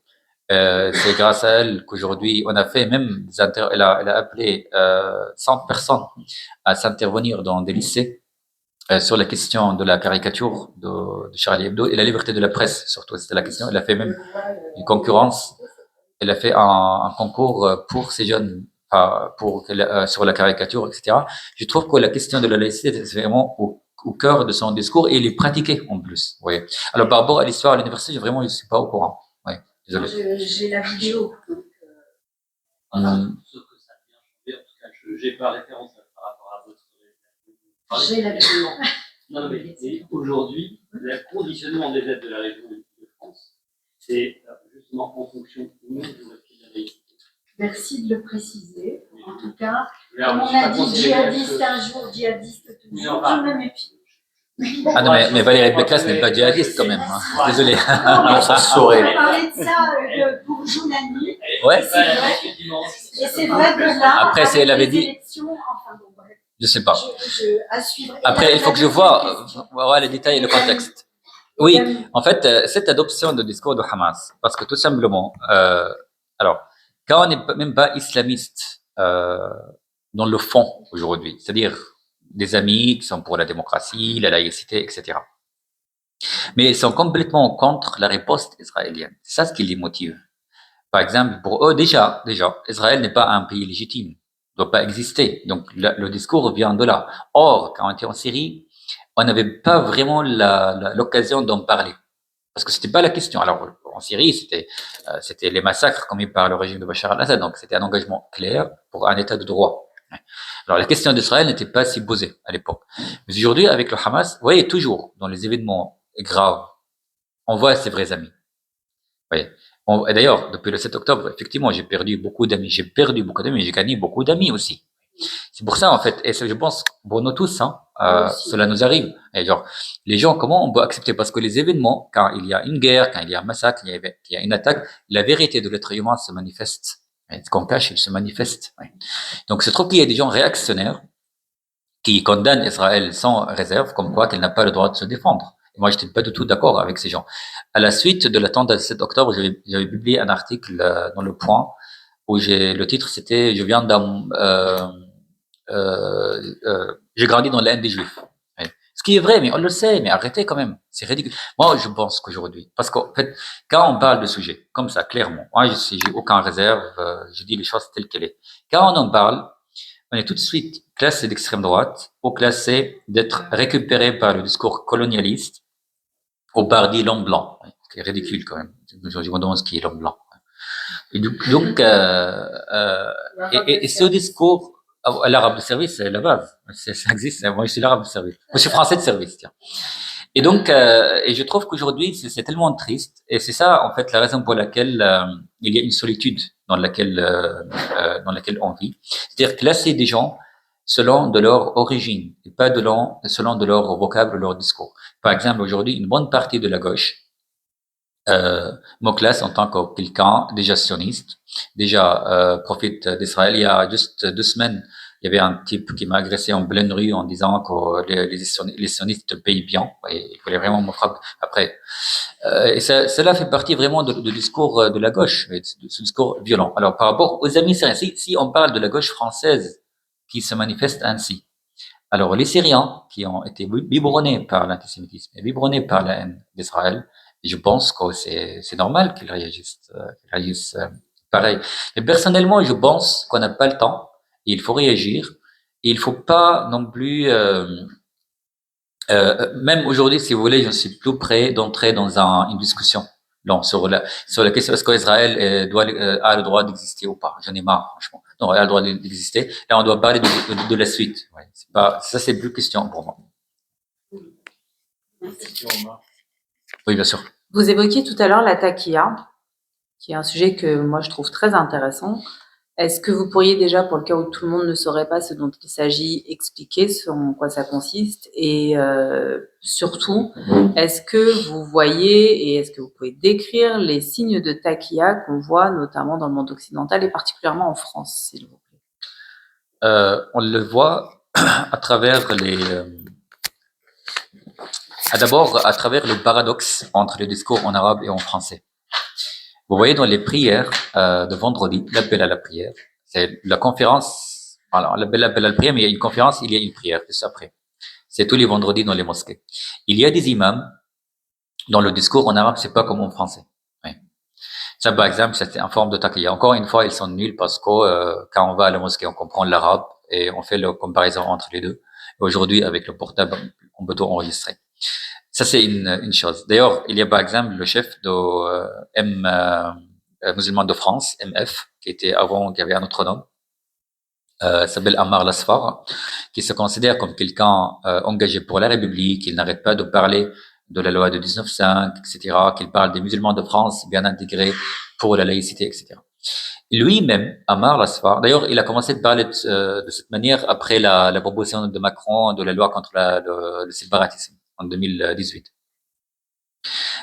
C'est grâce à elle qu'aujourd'hui, on a fait même elle a appelé 100 personnes à s'intervenir dans des lycées sur la question de la caricature de Charlie Hebdo et la liberté de la presse, surtout, c'était la question. Elle a fait même une concurrence. Elle a fait un concours pour ces jeunes, sur la caricature, etc. Je trouve que la question de la laïcité, c'est vraiment au cœur de son discours et il est pratiqué en plus. Oui. Alors, par rapport à l'histoire à l'université, je suis pas au courant. Oui. Désolé. J'ai la vidéo. Ce que ça vient changer, en tout cas, je n'ai pas référence par rapport à votre. J'ai la vidéo. Non, mais aujourd'hui, le conditionnement des aides de la région de France, c'est justement en fonction de la laïcité. Merci de le préciser. En tout cas, comme on a dit djihadiste un jour, djihadiste toujours, je me méfie. Ah non, mais Valérie Pécresse n'est pas djihadiste quand même. Hein. Désolé. Ça saurait. On a parlé de ça pour Jounani. Ouais. Et c'est vrai que là, après, si elle avait dit. Enfin, bon, bref. Je sais pas. À suivre. Après, il faut que je vois les détails et le contexte. Oui, en fait, cette adoption de discours de Hamas, parce que tout simplement, alors, quand on n'est même pas islamiste dans le fond aujourd'hui, c'est-à-dire des amis qui sont pour la démocratie, la laïcité, etc. Mais ils sont complètement contre la riposte israélienne. C'est ça ce qui les motive. Par exemple, pour eux, déjà, Israël n'est pas un pays légitime, ne doit pas exister. Donc, le discours vient de là. Or, quand on était en Syrie, on n'avait pas vraiment l'occasion d'en parler. Parce que c'était pas la question. Alors, en Syrie, c'était les massacres commis par le régime de Bachar al-Assad. Donc, c'était un engagement clair pour un état de droit. Alors, la question d'Israël n'était pas si posée à l'époque. Mais aujourd'hui, avec le Hamas, vous voyez, toujours, dans les événements graves, on voit ses vrais amis. Vous voyez. Et d'ailleurs, depuis le 7 octobre, effectivement, j'ai perdu beaucoup d'amis. J'ai gagné beaucoup d'amis aussi. C'est pour ça, en fait, et je pense, pour nous tous, cela nous arrive. Et genre, les gens, comment on peut accepter? Parce que les événements, quand il y a une guerre, quand il y a un massacre, il y a une attaque, la vérité de l'être humain se manifeste. Et ce qu'on cache, il se manifeste. Donc, je trouve qu'il y a des gens réactionnaires qui condamnent Israël sans réserve, comme quoi qu'elle n'a pas le droit de se défendre. Et moi, je n'étais pas du tout d'accord avec ces gens. À la suite de l'attente du 7 octobre, j'avais publié un article dans Le Point où le titre c'était Je viens d'un j'ai grandi dans la haine des Juifs. Ouais. Ce qui est vrai, mais on le sait, mais arrêtez quand même, c'est ridicule. Moi, je pense qu'aujourd'hui, parce qu'en fait, quand on parle de sujet comme ça, clairement, moi, j'ai aucun réserve, je dis les choses telles qu'elles sont. Quand on en parle, on est tout de suite classé d'extrême droite ou classé d'être récupéré par le discours colonialiste au bardi l'homme blanc. Ce qui est ridicule quand même. Je me demande ce qui est l'homme blanc. Et donc, et ce discours, l'arabe de service, c'est la base. Ça existe. Moi, je suis l'arabe de service. Moi, je suis français de service, tiens. Et donc, et je trouve qu'aujourd'hui, c'est tellement triste. Et c'est ça, en fait, la raison pour laquelle il y a une solitude dans laquelle on vit. C'est-à-dire classer des gens selon de leur origine et pas selon de leur vocable, leur discours. Par exemple, aujourd'hui, une bonne partie de la gauche me classe en tant que quelqu'un déjà sioniste, déjà profite d'Israël. Il y a juste 2 semaines, il y avait un type qui m'a agressé en pleine rue en disant que les sionistes payent bien. Et il voulait vraiment me frapper après. Et cela fait partie vraiment du discours de la gauche, de ce discours violent. Alors par rapport aux amis syriens, si on parle de la gauche française qui se manifeste ainsi, alors les Syriens qui ont été biberonnés par l'antisémitisme et biberonnés par la haine d'Israël, et je pense que c'est normal qu'ils réagissent pareil. Mais personnellement, je pense qu'on n'a pas le temps. Et il faut réagir. Et il faut pas non plus, même aujourd'hui, si vous voulez, je suis plus prêt d'entrer dans une discussion Non, sur la question est-ce qu'Israël a le droit d'exister ou pas. J'en ai marre, franchement. Non, elle a le droit d'exister. Là, on doit parler de la suite. Ouais, ça, c'est plus question pour moi. Oui, bien sûr. Vous évoquiez tout à l'heure la taqiya, qui est un sujet que moi je trouve très intéressant. Est-ce que vous pourriez déjà, pour le cas où tout le monde ne saurait pas ce dont il s'agit, expliquer en quoi ça consiste et surtout, est-ce que vous voyez et est-ce que vous pouvez décrire les signes de taqiya qu'on voit notamment dans le monde occidental et particulièrement en France, s'il vous plaît? On le voit à travers d'abord à travers le paradoxe entre le discours en arabe et en français. Vous voyez dans les prières de vendredi, l'appel à la prière, c'est la conférence. Alors, l'appel à la prière, mais il y a une conférence, il y a une prière juste après. C'est tous les vendredis dans les mosquées. Il y a des imams dans le discours en arabe, c'est pas comme en français. Oui. Ça, par exemple, c'est en forme de taqiyya. Encore une fois, ils sont nuls parce que quand on va à la mosquée, on comprend l'arabe et on fait la comparaison entre les deux. Et aujourd'hui, avec le portable, on peut tout enregistrer. Ça, c'est une chose. D'ailleurs, il y a par exemple le chef de musulman de France, MF, qui avait un autre nom, s'appelle Ammar Lasfar, qui se considère comme quelqu'un engagé pour la République, il n'arrête pas de parler de la loi de 1905, etc., qu'il parle des musulmans de France bien intégrés pour la laïcité, etc. Lui-même, Ammar Lasfar, d'ailleurs, il a commencé de parler de cette manière après la proposition de Macron de la loi contre le séparatisme en 2018.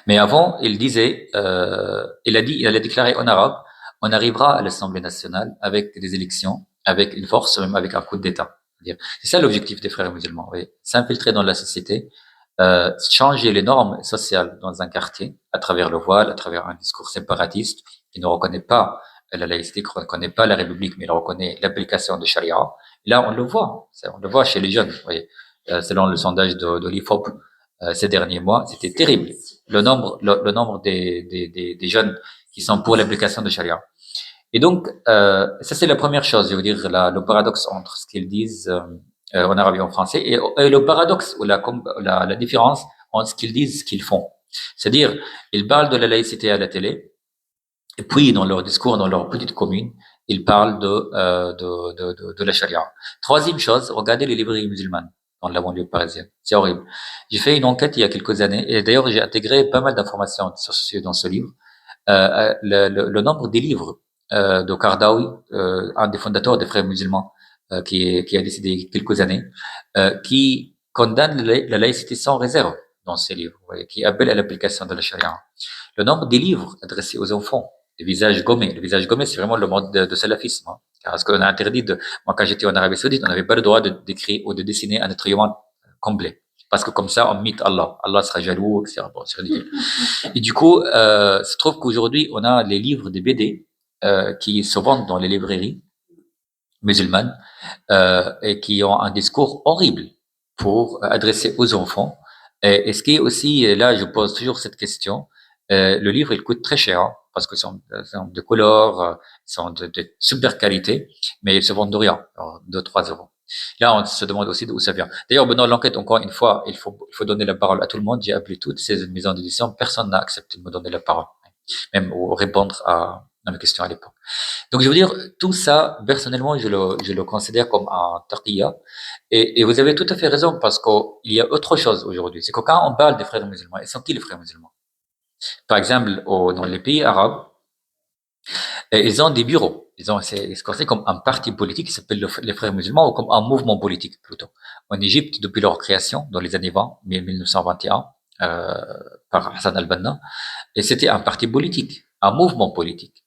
Mais avant, il disait, il a déclaré en arabe, on arrivera à l'Assemblée nationale avec des élections, avec une force, même avec un coup d'État. C'est ça l'objectif des frères musulmans, oui. S'infiltrer dans la société, changer les normes sociales dans un quartier à travers le voile, à travers un discours séparatiste qui ne reconnaît pas la laïcité, qui ne reconnaît pas la République, mais il reconnaît l'application de Charia. Et là, on le voit chez les jeunes. Vous voyez. Selon le sondage de l'IFOP ces derniers mois, c'était terrible. Le nombre des jeunes qui sont pour l'application de Charia. Et donc, ça c'est la première chose, je veux dire, le paradoxe entre ce qu'ils disent en arabe et en français, et le paradoxe ou la différence entre ce qu'ils disent et ce qu'ils font. C'est-à-dire, ils parlent de la laïcité à la télé, et puis dans leur discours, dans leur petite commune, ils parlent de la charia. Troisième chose, regardez les librairies musulmanes dans la banlieue parisienne. C'est horrible. J'ai fait une enquête il y a quelques années, et d'ailleurs j'ai intégré pas mal d'informations dans ce livre. Le nombre des livres de Kardawi, un des fondateurs des Frères musulmans, qui a décédé il y a quelques années, qui condamne la laïcité sans réserve dans ses livres, qui appelle à l'application de la charia. Le nombre des livres adressés aux enfants, les visages gommés. Le visage gommé, c'est vraiment le mode de salafisme. Hein. Parce qu'on a interdit moi, quand j'étais en Arabie Saoudite, on n'avait pas le droit d'écrire ou de dessiner un être humain complet. Parce que comme ça, on mythe Allah. Allah sera jaloux, etc. Bon, c'est ridicule. Et du coup, se trouve qu'aujourd'hui, on a les livres des BD qui se vendent dans les librairies musulmanes et qui ont un discours horrible pour adresser aux enfants. Et ce qui est aussi, là, je pose toujours cette question, le livre, il coûte très cher, hein, parce que sont de couleur, sont de super qualité, mais ils se vendent de rien, 2-3 euros. Là, on se demande aussi d'où ça vient. D'ailleurs, dans l'enquête, encore une fois, il faut donner la parole à tout le monde. J'ai appelé toutes ces maisons d'édition. Personne n'a accepté de me donner la parole, même ou répondre à mes questions à l'époque. Donc, je veux dire, tout ça, personnellement, je le considère comme un taqiyya. Et vous avez tout à fait raison, parce qu'il y a autre chose aujourd'hui. C'est que quand on parle des frères musulmans, ils sont qui les frères musulmans? Par exemple, dans les pays arabes, ils ont des bureaux. C'est considéré comme un parti politique qui s'appelle les Frères musulmans ou comme un mouvement politique plutôt. En Égypte, depuis leur création, dans les années 20, 1921, par Hassan al-Banna, et c'était un parti politique, un mouvement politique.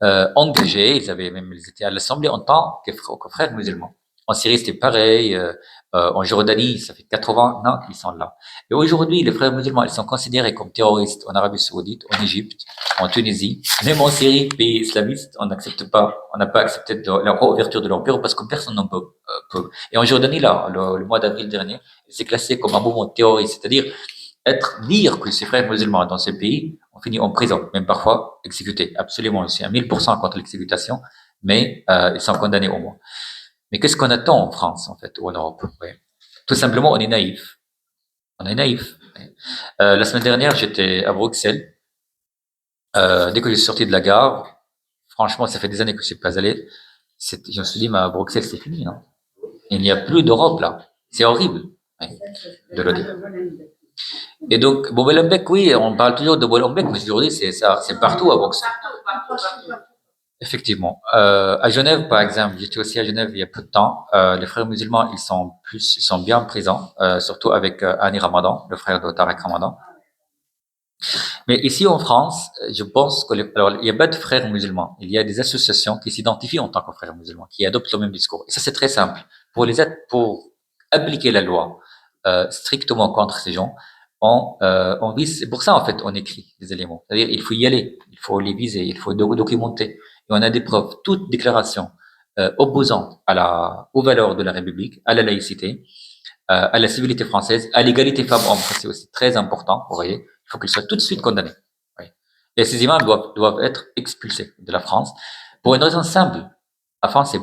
Engagés, ils étaient à l'Assemblée en tant que frères musulmans. En Syrie, c'était pareil. En Jordanie, ça fait 80 ans qu'ils sont là. Et aujourd'hui, les frères musulmans, ils sont considérés comme terroristes en Arabie Saoudite, en Égypte, en Tunisie, même en Syrie, pays islamiste, on n'a pas accepté la réouverture de leur bureau parce que personne n'en peut. Et en Jordanie, là, le mois d'avril dernier, c'est classé comme un mouvement terroriste, c'est-à-dire dire que ces frères musulmans dans ces pays ont fini en prison, même parfois exécutés. Absolument, c'est à 1000% contre l'exécution, mais ils sont condamnés au moins. Mais qu'est-ce qu'on attend en France, en fait, ou en Europe? Ouais. Tout simplement, on est naïf. On est naïf. La semaine dernière, j'étais à Bruxelles Dès que je suis sorti de la gare, franchement, ça fait des années que je suis pas allé. Je me suis dit, mais Bruxelles, c'est fini, non? Il n'y a plus d'Europe là. C'est horrible, oui, de le dire. Et donc, Molenbeek, oui, on parle toujours de Molenbeek, mais aujourd'hui, c'est ça, c'est partout à Bruxelles. Effectivement. À Genève, par exemple, j'étais aussi à Genève il y a peu de temps. Les frères musulmans, ils sont bien présents, surtout avec Hani Ramadan, le frère de Tarek Ramadan. Mais ici en France, je pense que alors, il n'y a pas de frères musulmans. Il y a des associations qui s'identifient en tant que frères musulmans, qui adoptent le même discours. Et ça, c'est très simple. Pour appliquer la loi strictement contre ces gens, on vise. C'est pour ça en fait on écrit des éléments. C'est-à-dire il faut y aller, il faut les viser, il faut documenter. Et on a des preuves. Toute déclaration opposant aux valeurs de la République, à la laïcité, à la civilité française, à l'égalité femmes-hommes, ça c'est aussi très important. Vous voyez, il faut qu'ils soient tout de suite condamnés. Oui. Et ces imams doivent être expulsés de la France pour une raison simple. La France,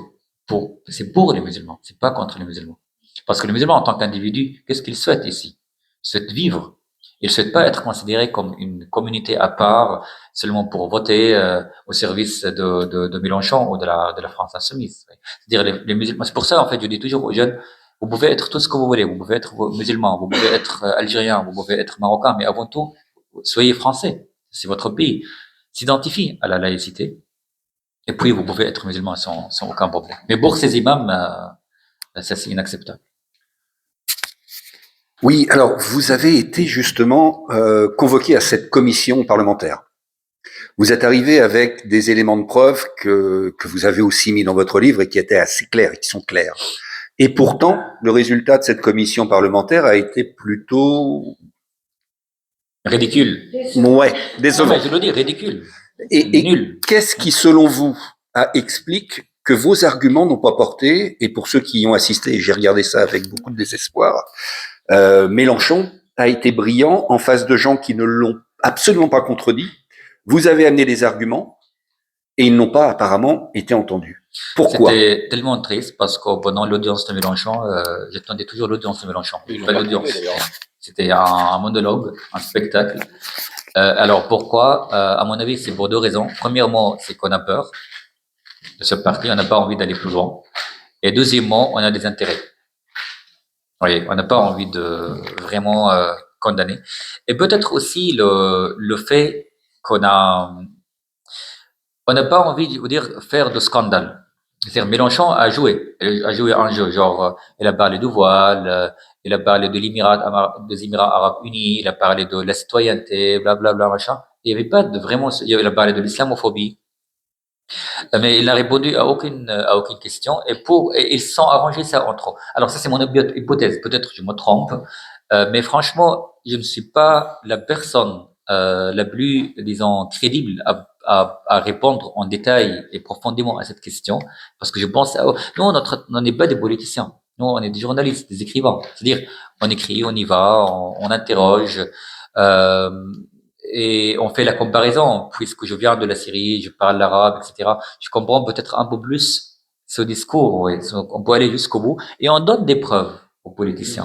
c'est pour les musulmans, c'est pas contre les musulmans. Parce que les musulmans, en tant qu'individus, qu'est-ce qu'ils souhaitent ici? Ils souhaitent vivre. Ils ne souhaitent pas être considérés comme une communauté à part, seulement pour voter au service de Mélenchon ou de la France insoumise. C'est-à-dire les musulmans. C'est pour ça, en fait, je dis toujours aux jeunes, vous pouvez être tout ce que vous voulez. Vous pouvez être musulman, vous pouvez être algérien, vous pouvez être marocain, mais avant tout, soyez français. C'est votre pays. S'identifie à la laïcité. Et puis, vous pouvez être musulman sans aucun problème. Mais pour ces imams, ça, c'est inacceptable. Oui, alors vous avez été justement convoqué à cette commission parlementaire. Vous êtes arrivé avec des éléments de preuve que vous avez aussi mis dans votre livre et qui étaient assez clairs et qui sont clairs. Et pourtant, le résultat de cette commission parlementaire a été plutôt ridicule. Ouais, décevant. Je le dis, ridicule. Et nul. Qu'est-ce qui, selon vous, explique que vos arguments n'ont pas porté? Et pour ceux qui y ont assisté, et j'ai regardé ça avec beaucoup de désespoir, Mélenchon a été brillant en face de gens qui ne l'ont absolument pas contredit. Vous avez amené des arguments et ils n'ont pas apparemment été entendus. Pourquoi? C'était tellement triste parce que pendant l'audience de Mélenchon, j'attendais toujours l'audience de Mélenchon. Pas l'audience. C'était un monologue, un spectacle. Alors pourquoi? À mon avis, c'est pour deux raisons. Premièrement, c'est qu'on a peur de ce parti, on n'a pas envie d'aller plus loin. Et deuxièmement, on a des intérêts. Oui, on n'a pas envie de vraiment condamner. Et peut-être aussi le fait qu'on n'a pas envie de dire faire de scandale. C'est-à-dire Mélenchon a joué un jeu, genre il a parlé du voile, il a parlé des Émirats arabes unis, il a parlé de la citoyenneté, blablabla, machin. Il n'y avait pas de vraiment, il a parlé de l'islamophobie. Mais il n'a répondu à aucune question et ils se sont arrangés ça entre eux. Alors ça c'est mon hypothèse, peut-être je me trompe, mais franchement je ne suis pas la personne la plus, disons, crédible à répondre en détail et profondément à cette question, parce que je pense, nous on n'est pas des politiciens, nous on est des journalistes, des écrivains, c'est-à-dire on écrit, on y va, on interroge. Et on fait la comparaison, puisque je viens de la Syrie, je parle l'arabe, etc. Je comprends peut-être un peu plus ce discours, oui. On peut aller jusqu'au bout, et on donne des preuves aux politiciens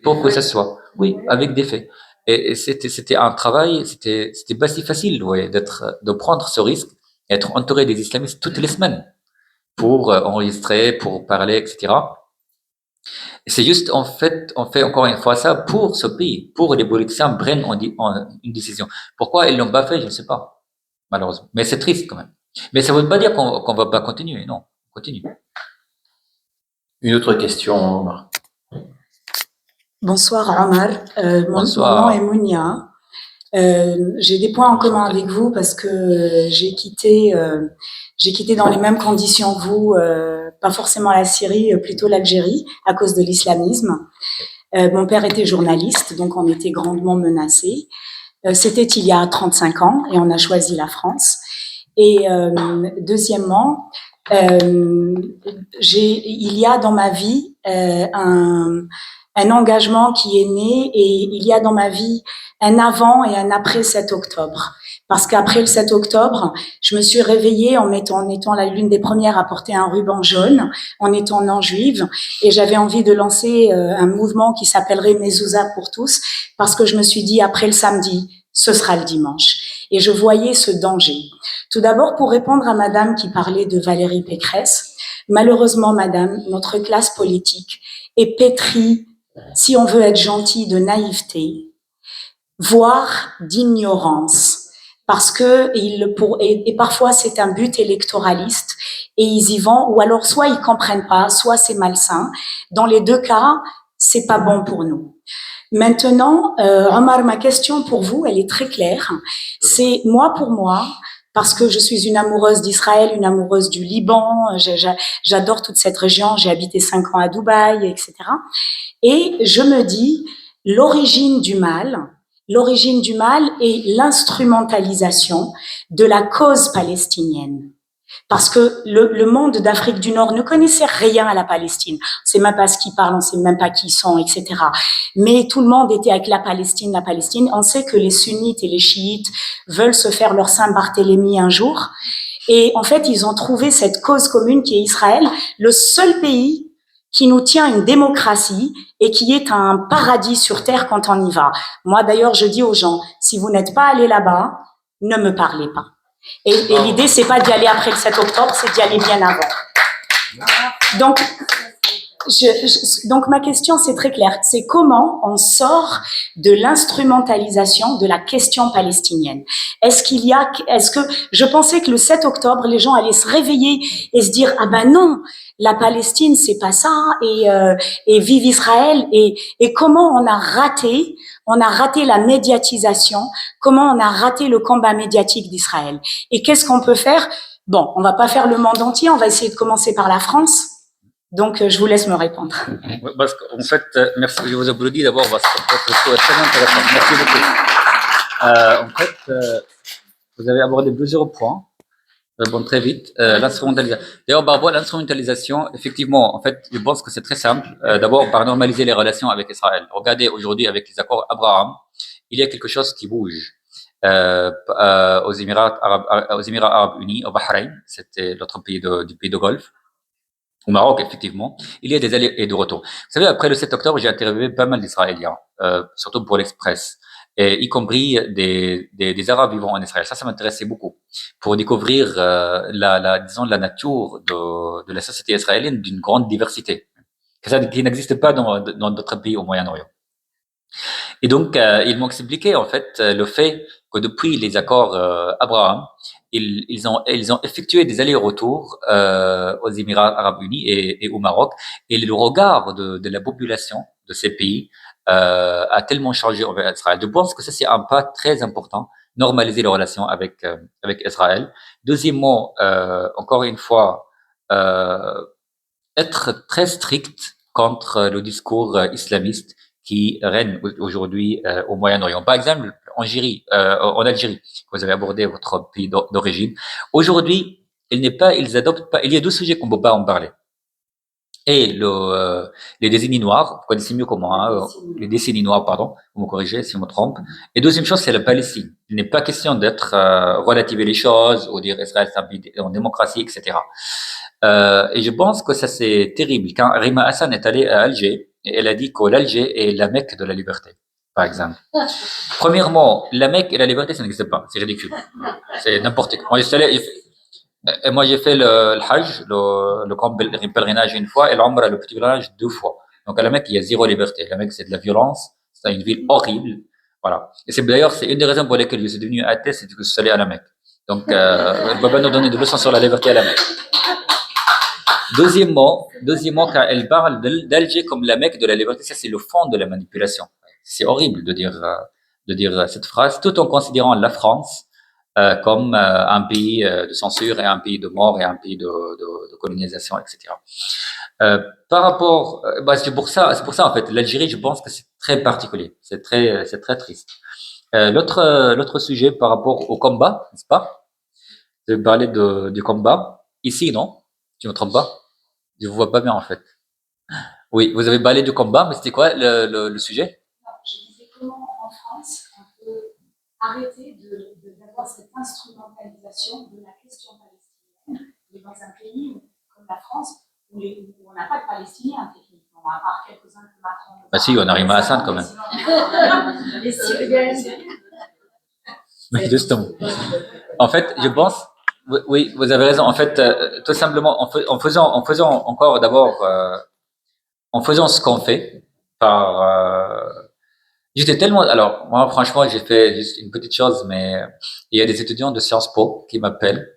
pour que ça soit, oui, avec des faits. Et c'était un travail, c'était pas si facile, oui, de prendre ce risque, être entouré des islamistes toutes les semaines pour enregistrer, pour parler, etc. C'est juste, en fait, on fait encore une fois ça pour ce pays, pour les politiciens prennent une décision. Pourquoi ils l'ont pas fait, je ne sais pas, malheureusement. Mais c'est triste quand même. Mais ça ne veut pas dire qu'on va pas continuer, non, on continue. Une autre question, Omar. Bonsoir Omar, Bonsoir. mon nom est Mounia. J'ai des points en commun avec vous parce que j'ai quitté dans les mêmes conditions que vous, pas forcément la Syrie, plutôt l'Algérie, à cause de l'islamisme. Mon père était journaliste, donc on était grandement menacés. C'était il y a 35 ans et on a choisi la France. Et deuxièmement, il y a dans ma vie un engagement qui est né et il y a dans ma vie un avant et un après 7 octobre. Parce qu'après le 7 octobre, je me suis réveillée en étant l'une des premières à porter un ruban jaune, en étant non-juive, et j'avais envie de lancer un mouvement qui s'appellerait Mezouza pour tous, parce que je me suis dit, après le samedi, ce sera le dimanche. Et je voyais ce danger. Tout d'abord, pour répondre à madame qui parlait de Valérie Pécresse, malheureusement, madame, notre classe politique est pétrie, si on veut être gentil, de naïveté, voire d'ignorance. Parce que et parfois c'est un but électoraliste et ils y vont, ou alors soit ils comprennent pas, soit c'est malsain. Dans les deux cas, c'est pas bon pour nous. Maintenant, Omar, ma question pour vous, elle est très claire. C'est pour moi, parce que je suis une amoureuse d'Israël, une amoureuse du Liban, j'adore toute cette région, j'ai habité 5 ans à Dubaï, etc. Et je me dis, l'origine du mal est l'instrumentalisation de la cause palestinienne. Parce que le monde d'Afrique du Nord ne connaissait rien à la Palestine. On sait même pas ce qu'ils parlent, on sait même pas qui ils sont, etc. Mais tout le monde était avec la Palestine. On sait que les sunnites et les chiites veulent se faire leur Saint-Barthélemy un jour. Et en fait, ils ont trouvé cette cause commune qui est Israël, le seul pays qui nous tient une démocratie et qui est un paradis sur terre quand on y va. Moi, d'ailleurs, je dis aux gens, si vous n'êtes pas allés là-bas, ne me parlez pas. Et l'idée, c'est pas d'y aller après le 7 octobre, c'est d'y aller bien avant. Donc, donc ma question, c'est très clair. C'est comment on sort de l'instrumentalisation de la question palestinienne. Est-ce que je pensais que le 7 octobre, les gens allaient se réveiller et se dire, ah ben non, la Palestine, c'est pas ça, et vive Israël, et comment on a raté la médiatisation, comment on a raté le combat médiatique d'Israël. Et qu'est-ce qu'on peut faire? Bon, on va pas faire le monde entier, on va essayer de commencer par la France. Donc, je vous laisse me répondre. Parce qu'en fait, merci, je vous applaudis d'abord parce que votre discours est très intéressant. Merci beaucoup. En fait, vous avez abordé plusieurs points. Bon, très vite. L'instrumentalisation. D'ailleurs, par rapport à l'instrumentalisation, effectivement, en fait, je pense que c'est très simple. D'abord, par normaliser les relations avec Israël. Regardez aujourd'hui avec les accords Abraham, il y a quelque chose qui bouge. Aux Émirats Arabes Unis, au Bahreïn, c'était l'autre pays du pays de Golfe. Au Maroc, effectivement, il y a des allers et de retours. Vous savez, après le 7 octobre, j'ai interviewé pas mal d'Israéliens, surtout pour l'Express, et y compris des Arabes vivant en Israël. Ça m'intéressait beaucoup pour découvrir disons la nature de la société israélienne d'une grande diversité, qui n'existe pas dans d'autres pays au Moyen-Orient. Et donc, ils m'ont expliqué en fait le fait que depuis les accords Abraham, ils ont effectué des allers-retours aux Émirats Arabes Unis et au Maroc, et le regard de la population de ces pays a tellement changé envers Israël. Je pense que ça c'est un pas très important, normaliser les relations avec Israël. Deuxièmement, encore une fois, être très strict contre le discours islamiste qui règne aujourd'hui au Moyen-Orient. Par exemple, en Algérie, vous avez abordé votre pays d'origine. Aujourd'hui, ils adoptent pas. Il y a deux sujets qu'on ne peut pas en parler. Et les décennies noires, vous connaissez mieux comment, hein, les décennies noires, pardon, vous me corrigez si je me trompe. Et deuxième chose, c'est la Palestine. Il n'est pas question d'être relativer les choses ou dire Israël c'est un pays en démocratie, etc. Et je pense que ça c'est terrible. Quand Rima Hassan est allée à Alger, elle a dit que l'Alger est la Mecque de la liberté, par exemple. Premièrement, la Mecque et la liberté, ça n'existe pas. C'est ridicule. C'est n'importe quoi. Moi, j'ai fait le Hajj, le grand pèlerinage une fois, et l'Umrah, le petit pèlerinage 2 fois. Donc, à la Mecque, il y a zéro liberté. La Mecque, c'est de la violence. C'est une ville horrible. Voilà. Et c'est une des raisons pour lesquelles je suis devenu athée, c'est que je suis allé à la Mecque. Donc, elle ne va pas nous donner de leçons sur la liberté à la Mecque. Deuxièmement, quand elle parle d'Alger comme la Mecque de la liberté, ça, c'est le fond de la manipulation. C'est horrible de dire cette phrase, tout en considérant la France comme un pays de censure et un pays de mort et un pays de colonisation, etc. Par rapport, c'est pour ça en fait, l'Algérie, je pense que c'est très particulier, c'est très triste. L'autre sujet par rapport au combat, n'est-ce pas? Je vais parler du combat ici, non? Tu me trompes pas? Je vous vois pas bien en fait. Oui, vous avez parlé du combat, mais c'était quoi le sujet? Je disais comment en France on peut arrêter d'avoir cette instrumentalisation de la question palestinienne. Et dans un pays comme la France, où on n'a pas de Palestiniens techniquement, à part quelques-uns que Macron. Bah si, on arrive à Hassan quand même. Les Syriens. Oui, justement. En fait, je pense, oui, vous avez raison. En fait, tout simplement, en faisant encore d'abord, en faisant ce qu'on fait, par, j'étais tellement, alors, moi, franchement, j'ai fait juste une petite chose, mais il y a des étudiants de Sciences Po qui m'appellent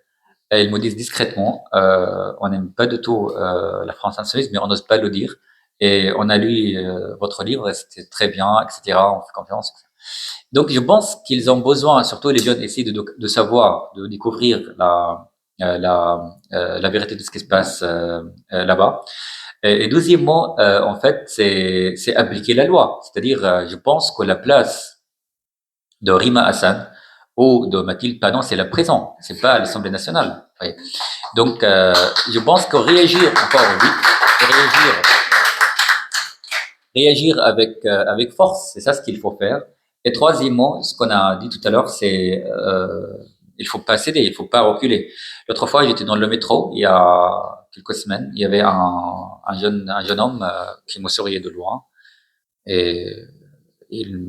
et ils me disent discrètement, on n'aime pas du tout, la France insoumise, mais on n'ose pas le dire. Et on a lu votre livre, et c'était très bien, etc. On fait confiance. Donc, je pense qu'ils ont besoin, surtout les jeunes, ici, de savoir, de découvrir la vérité de ce qui se passe là-bas. Et deuxièmement, en fait, c'est appliquer la loi. C'est-à-dire, je pense que la place de Rima Hassan ou de Mathilde Panon, c'est la prison, c'est pas l'Assemblée nationale. Oui. Donc, je pense que réagir encore vite, réagir avec force, c'est ça ce qu'il faut faire. Et troisièmement, ce qu'on a dit tout à l'heure, c'est il faut pas céder, il faut pas reculer. L'autre fois, j'étais dans le métro il y a quelques semaines, il y avait un jeune homme qui me souriait de loin et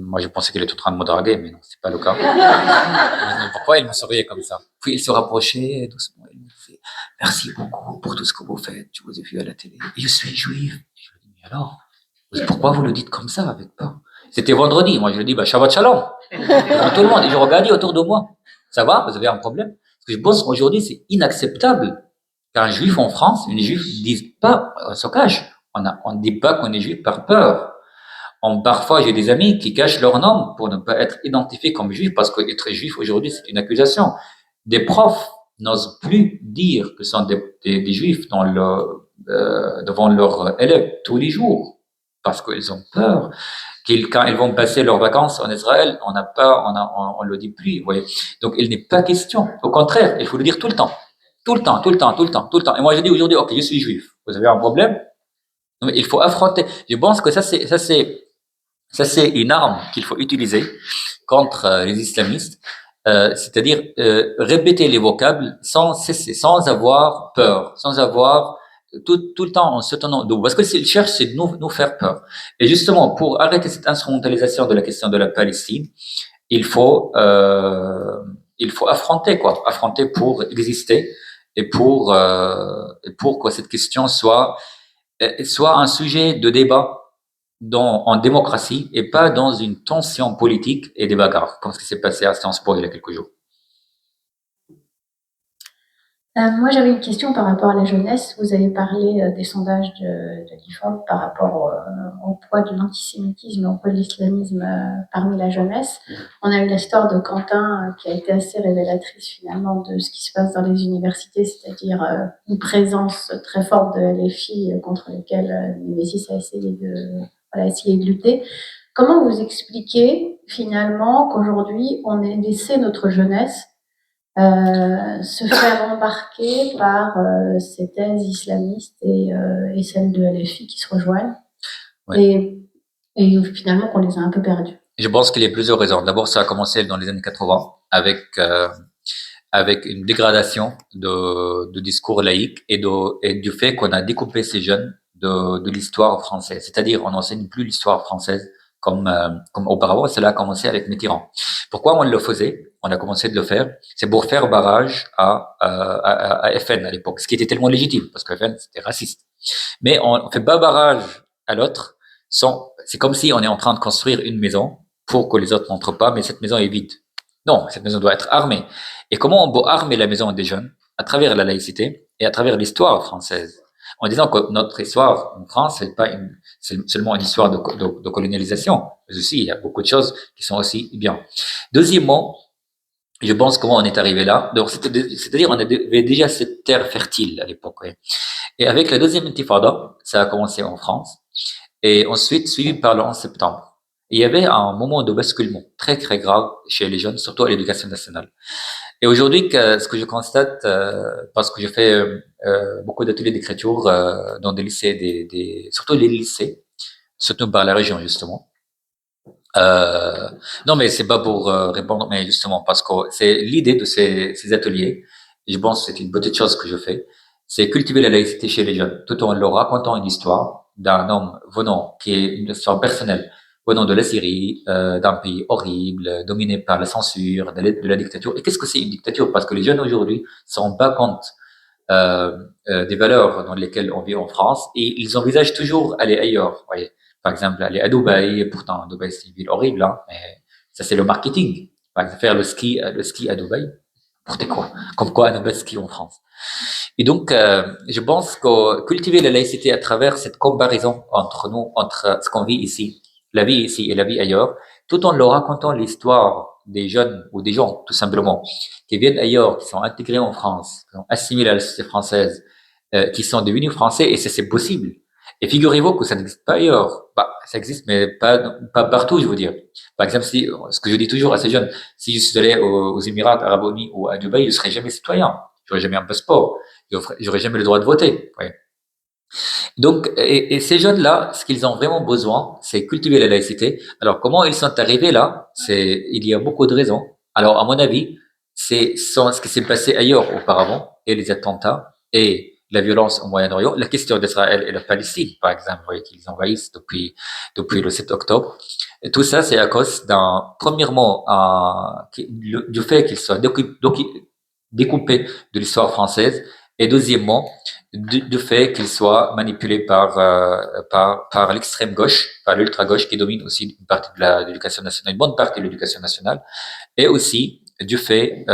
moi je pensais qu'il était en train de me draguer, mais non, c'est pas le cas. Mais pourquoi il me souriait comme ça? Puis il se rapprochait doucement, il me disait merci beaucoup pour tout ce que vous faites, je vous ai vu à la télé, et je suis juif. Et je lui dis mais alors? Pourquoi vous le dites comme ça avec peur? C'était vendredi. Moi, je lui dis, Shabbat Shalom. Devant tout le monde. Et je regardais autour de moi. Ça va? Vous avez un problème? Parce que je pense qu'aujourd'hui, c'est inacceptable qu'un juif en France, une juive, dise pas, on se cache. On ne dit pas qu'on est juif par peur. Parfois, j'ai des amis qui cachent leur nom pour ne pas être identifiés comme juifs parce qu'être juif aujourd'hui, c'est une accusation. Des profs n'osent plus dire que ce sont des juifs devant leurs élèves tous les jours parce qu'ils ont peur quand ils vont passer leurs vacances en Israël, on le dit plus, vous voyez. Donc, il n'est pas question. Au contraire, il faut le dire tout le temps. Tout le temps, tout le temps, tout le temps, tout le temps. Et moi, je dis aujourd'hui, ok, je suis juif. Vous avez un problème? Mais il faut affronter. Je pense que ça, c'est une arme qu'il faut utiliser contre les islamistes. C'est-à-dire, répéter les vocables sans cesser, sans avoir peur, sans avoir tout le temps en se tenant debout. Parce que ce qu'ils cherchent, c'est de nous faire peur. Et justement, pour arrêter cette instrumentalisation de la question de la Palestine, il faut affronter, quoi. Affronter pour exister et pour que cette question soit un sujet de débat en démocratie et pas dans une tension politique et des bagarres, comme ce qui s'est passé à Sciences Po il y a quelques jours. Moi, j'avais une question par rapport à la jeunesse. Vous avez parlé des sondages de l'IFOP par rapport au poids de l'antisémitisme et au poids de l'islamisme parmi la jeunesse. On a eu l'histoire de Quentin qui a été assez révélatrice finalement de ce qui se passe dans les universités, c'est-à-dire une présence très forte de LFI contre lesquelles Nemesis a essayé de lutter. Comment vous expliquez finalement qu'aujourd'hui on ait laissé notre jeunesse se faire embarquer par ces thèses islamistes et celles de LFI qui se rejoignent, ouais. et finalement qu'on les a un peu perdus. Je pense qu'il y a plusieurs raisons. D'abord, ça a commencé dans les années 80 avec une dégradation de discours laïque et du fait qu'on a découpé ces jeunes de l'histoire française. C'est-à-dire, on n'enseigne plus l'histoire française comme auparavant. Cela a commencé avec Mitterrand. Pourquoi on le faisait? On a commencé de le faire. C'est pour faire barrage à FN à l'époque, ce qui était tellement légitime parce que FN c'était raciste. Mais on fait pas barrage à l'autre c'est comme si on est en train de construire une maison pour que les autres n'entrent pas, mais cette maison est vide. Non, cette maison doit être armée. Et comment on peut armer la maison des jeunes? À travers la laïcité et à travers l'histoire française. En disant que notre histoire en France, c'est seulement une histoire de colonialisation. Mais aussi, il y a beaucoup de choses qui sont aussi bien. Deuxièmement, je pense comment on est arrivé là. Donc, c'est-à-dire, on avait déjà cette terre fertile à l'époque. Ouais. Et avec la deuxième intifada, ça a commencé en France. Et ensuite, suivi par le 11 septembre. Et il y avait un moment de basculement très, très grave chez les jeunes, surtout à l'éducation nationale. Et aujourd'hui, ce que je constate, parce que je fais beaucoup d'ateliers d'écriture dans des lycées, surtout les lycées, surtout par la région justement. Non, mais c'est pas pour répondre, mais justement parce que c'est l'idée de ces ateliers. Et je pense que c'est une petite chose que je fais, c'est cultiver la laïcité chez les jeunes, tout en leur racontant une histoire d'un homme venant qui est une histoire personnelle, venant de la Syrie, d'un pays horrible, dominé par la censure, de la dictature. Et qu'est-ce que c'est une dictature? Parce que les jeunes aujourd'hui ne se rendent pas compte des valeurs dans lesquelles on vit en France et ils envisagent toujours aller ailleurs. Vous voyez. Par exemple, aller à Dubaï. Pourtant, Dubaï, c'est une ville horrible, hein, mais ça, c'est le marketing. Par exemple, faire le ski à Dubaï. N'importe quoi. Comme quoi, on a le ski en France. Et donc, je pense que cultiver la laïcité à travers cette comparaison entre nous, entre ce qu'on vit ici, la vie ici et la vie ailleurs, tout en leur racontant l'histoire des jeunes ou des gens, tout simplement, qui viennent ailleurs, qui sont intégrés en France, qui sont assimilés à la société française, qui sont devenus français, et c'est possible. Et figurez-vous que ça n'existe pas ailleurs. Bah, ça existe, mais pas partout, je veux dire. Par exemple, ce que je dis toujours à ces jeunes, si je suis allé aux Émirats Arabes Unis ou à Dubaï, je serais jamais citoyen. J'aurais jamais un passeport. J'aurais jamais le droit de voter. Ouais. Donc, et ces jeunes-là, ce qu'ils ont vraiment besoin, c'est cultiver la laïcité. Alors, comment ils sont arrivés là? Il y a beaucoup de raisons. Alors, à mon avis, c'est ce qui s'est passé ailleurs auparavant, et les attentats, et la violence au Moyen-Orient, la question d'Israël et la Palestine, par exemple, vous voyez, qu'ils envahissent depuis le 7 octobre. Et tout ça, c'est à cause premièrement, du fait qu'ils soient découpés de l'histoire française, et deuxièmement, du fait qu'ils soient manipulés par l'extrême gauche, par l'ultra gauche qui domine aussi une partie de l'éducation nationale, une bonne partie de l'éducation nationale, et aussi du fait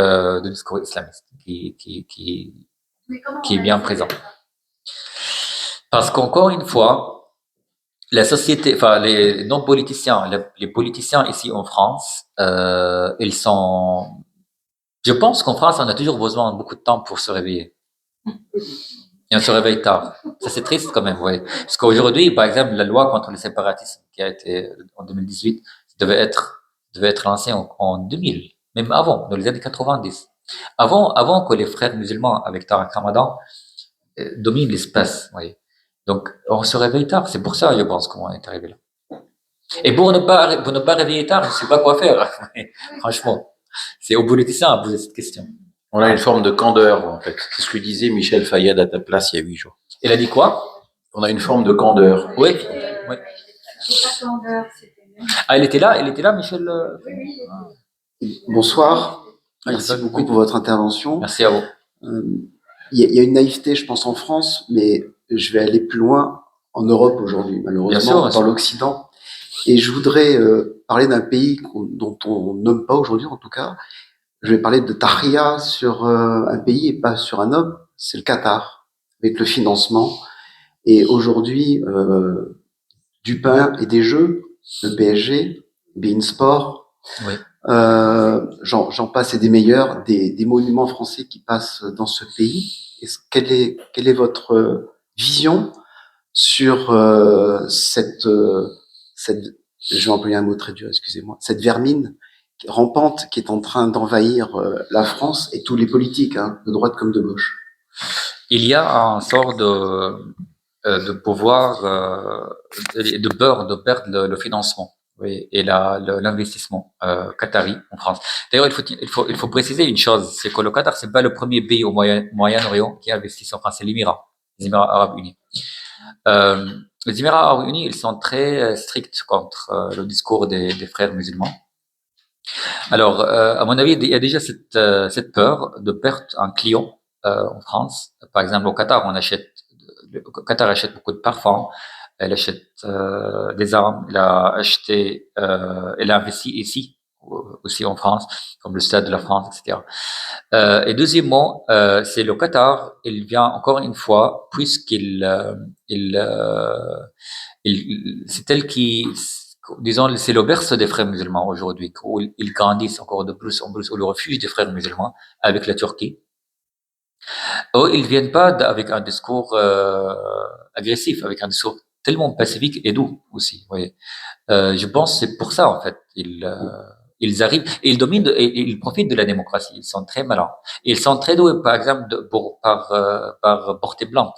du discours islamiste qui est bien présent. Parce qu'encore une fois, la société, enfin les non-politiciens, les politiciens ici en France, ils sont. Je pense qu'en France, on a toujours besoin de beaucoup de temps pour se réveiller. Et on se réveille tard. Ça, c'est triste quand même, oui. Parce qu'aujourd'hui, par exemple, la loi contre le séparatisme qui a été en 2018 devait être lancée en 2000, même avant, dans les années 90. Avant que les frères musulmans avec Tariq Ramadan dominent l'espace, oui. Donc, on se réveille tard. C'est pour ça, je pense, qu'on est arrivé là. Et pour ne pas réveiller tard, je ne sais pas quoi faire. Franchement, c'est aux politiciens à poser cette question. On a une forme de candeur, en fait. C'est ce que disait Michel Fayad à ta place il y a 8 jours. Il a dit quoi? On a une forme de candeur. Oui. Oui. Ah, il était là, Michel? Bonsoir. Merci beaucoup pour votre intervention. Merci à vous. Il y a une naïveté, je pense, en France, mais je vais aller plus loin en Europe aujourd'hui, malheureusement, dans l'Occident. Et je voudrais parler d'un pays dont on nomme pas aujourd'hui, en tout cas. Je vais parler de Tahria sur un pays et pas sur un homme, c'est le Qatar, avec le financement. Et aujourd'hui, du pain et des jeux, le PSG, beIN Sport, oui. J'en passe et des meilleurs, des monuments français qui passent dans ce pays. Quelle est votre vision sur cette, je vais employer un mot très dur, excusez-moi, cette vermine rampante qui est en train d'envahir la France et tous les politiques, hein, de droite comme de gauche? Il y a un sort de pouvoir, de peur de perdre le financement, oui, et l'investissement qatari en France. D'ailleurs, il faut préciser une chose, c'est que le Qatar, c'est pas le premier pays au Moyen-Orient qui investit en France, c'est les Émirats Arabes Unis. Les Émirats Arabes Unis, ils sont très stricts contre le discours des frères musulmans. Alors, à mon avis, il y a déjà cette peur de perdre un client en France. Par exemple, au Qatar, le Qatar achète beaucoup de parfums, elle achète des armes, elle a investi ici aussi en France, comme le Stade de la France, etc. Et deuxièmement, c'est le Qatar, il vient encore une fois, puisqu'il c'est elle qui, disons, c'est le berceau des frères musulmans aujourd'hui, où ils grandissent encore de plus en plus, où le refuge des frères musulmans avec la Turquie. Oh, ils viennent pas avec un discours agressif, avec un discours tellement pacifique et doux aussi. Vous voyez. Je pense que c'est pour ça en fait ils arrivent et ils dominent et ils profitent de la démocratie. Ils sont très malins. Et ils sont très doués, par exemple, par portée plainte.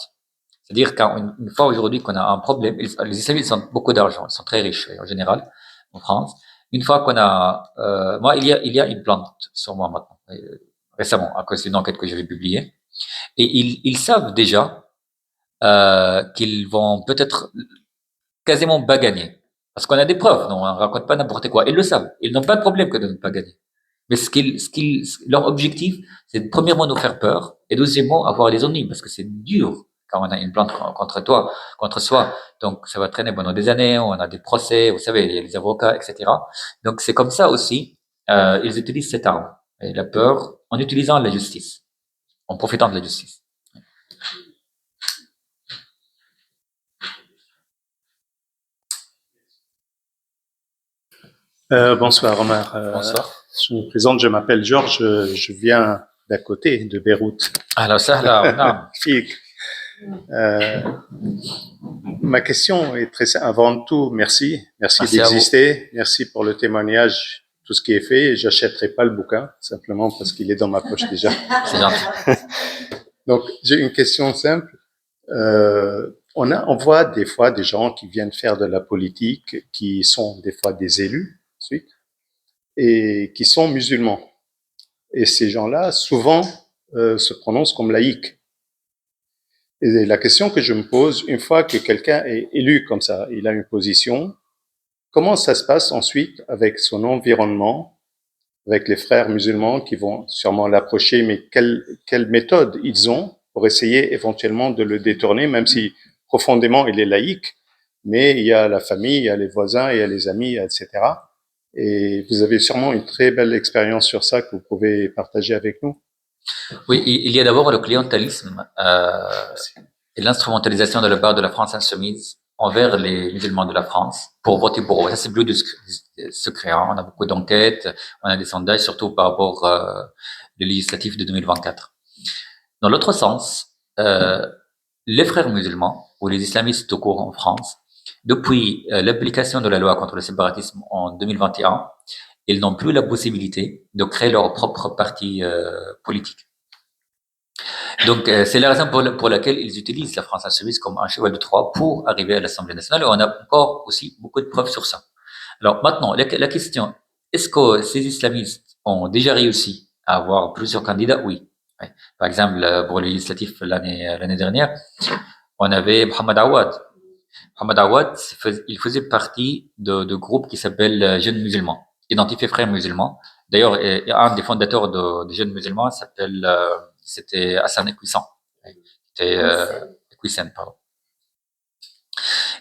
C'est-à-dire qu'une fois aujourd'hui qu'on a un problème, les islamistes ont beaucoup d'argent, ils sont très riches en général en France. Une fois qu'on a, moi il y a une plainte sur moi maintenant, récemment à cause d'une enquête que j'avais publiée, et ils savent déjà qu'ils vont peut-être quasiment pas gagner Parce qu'on a des preuves, non, on ne raconte pas n'importe quoi. Ils le savent. Ils n'ont pas de problème que de ne pas gagner. Mais leur objectif, c'est premièrement nous faire peur et deuxièmement avoir des ennuis parce que c'est dur quand on a une plainte contre soi. Donc, ça va traîner pendant des années, on a des procès, vous savez, il y a les avocats, etc. Donc, c'est comme ça aussi, ils utilisent cette arme, et la peur, en utilisant la justice, en profitant de la justice. Bonsoir Omar. Bonsoir. Je me présente, je m'appelle Georges, je viens d'à côté, de Beyrouth. Alors ça, là, ma question est très simple. Avant tout, merci d'exister, merci pour le témoignage, tout ce qui est fait. J'achèterai pas le bouquin, simplement parce qu'il est dans ma poche déjà. C'est gentil. Donc, j'ai une question simple. On voit des fois des gens qui viennent faire de la politique, qui sont des fois des élus, ensuite, et qui sont musulmans. Et ces gens-là, souvent, se prononcent comme laïcs. Et la question que je me pose, une fois que quelqu'un est élu comme ça, il a une position, comment ça se passe ensuite avec son environnement, avec les frères musulmans qui vont sûrement l'approcher, mais quelle méthode ils ont pour essayer éventuellement de le détourner, même si profondément il est laïque, mais il y a la famille, il y a les voisins, il y a les amis, etc. Et vous avez sûrement une très belle expérience sur ça que vous pouvez partager avec nous. Oui, il y a d'abord le clientélisme et l'instrumentalisation de la part de la France insoumise envers les musulmans de la France pour voter pour eux. Ça, c'est plus de secret. Hein. On a beaucoup d'enquêtes, on a des sondages, surtout par rapport aux législatives de 2024. Dans l'autre sens, les frères musulmans ou les islamistes au cours en France, depuis l'application de la loi contre le séparatisme en 2021, ils n'ont plus la possibilité de créer leur propre parti politique. Donc, c'est la raison pour laquelle ils utilisent la France insoumise comme un cheval de Troie pour arriver à l'Assemblée nationale. Et on a encore aussi beaucoup de preuves sur ça. Alors maintenant, la question, est-ce que ces islamistes ont déjà réussi à avoir plusieurs candidats? Oui. Ouais. Par exemple, pour les législatifs l'année dernière, on avait Mohamed Awad. Mohamed Awad, il faisait partie de groupes qui s'appellent Jeunes musulmans, identifiés frères musulmans. D'ailleurs, un des fondateurs des Jeunes musulmans c'était Hassan Equissan. C'était Equissan, pardon.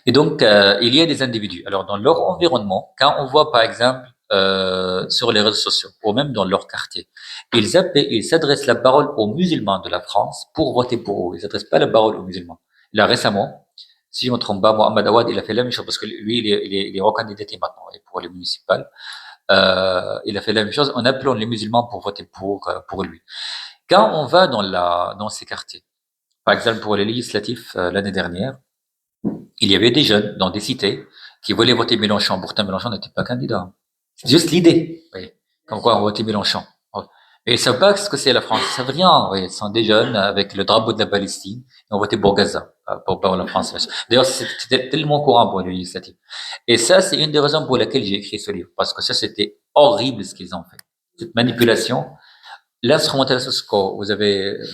Et donc, il y a des individus. Alors, dans leur environnement, quand on voit, par exemple, sur les réseaux sociaux, ou même dans leur quartier, ils s'adressent la parole aux musulmans de la France pour voter pour eux. Ils s'adressent pas la parole aux musulmans. Là, récemment, si je ne me trompe pas, Mohamed Awad, il a fait la même chose, parce que lui, il est recandidaté maintenant, et pour les municipales. Il a fait la même chose en appelant les musulmans pour voter pour lui. Quand on va dans ces quartiers, par exemple pour les législatifs l'année dernière, il y avait des jeunes dans des cités qui voulaient voter Mélenchon. Pourtant, Mélenchon n'était pas candidat. C'est juste l'idée. Oui. Comme quoi on votait Mélenchon. Et ils savent pas ce que c'est la France. Ils savent rien. Oui. Ils sont des jeunes avec le drapeau de la Palestine. Et on votait pour Gaza, pour la France. D'ailleurs, c'était tellement courant pour les législatives. Et ça, c'est une des raisons pour laquelle j'ai écrit ce livre. Parce que ça, c'était horrible ce qu'ils ont fait. Cette manipulation. L'instrumentalisation,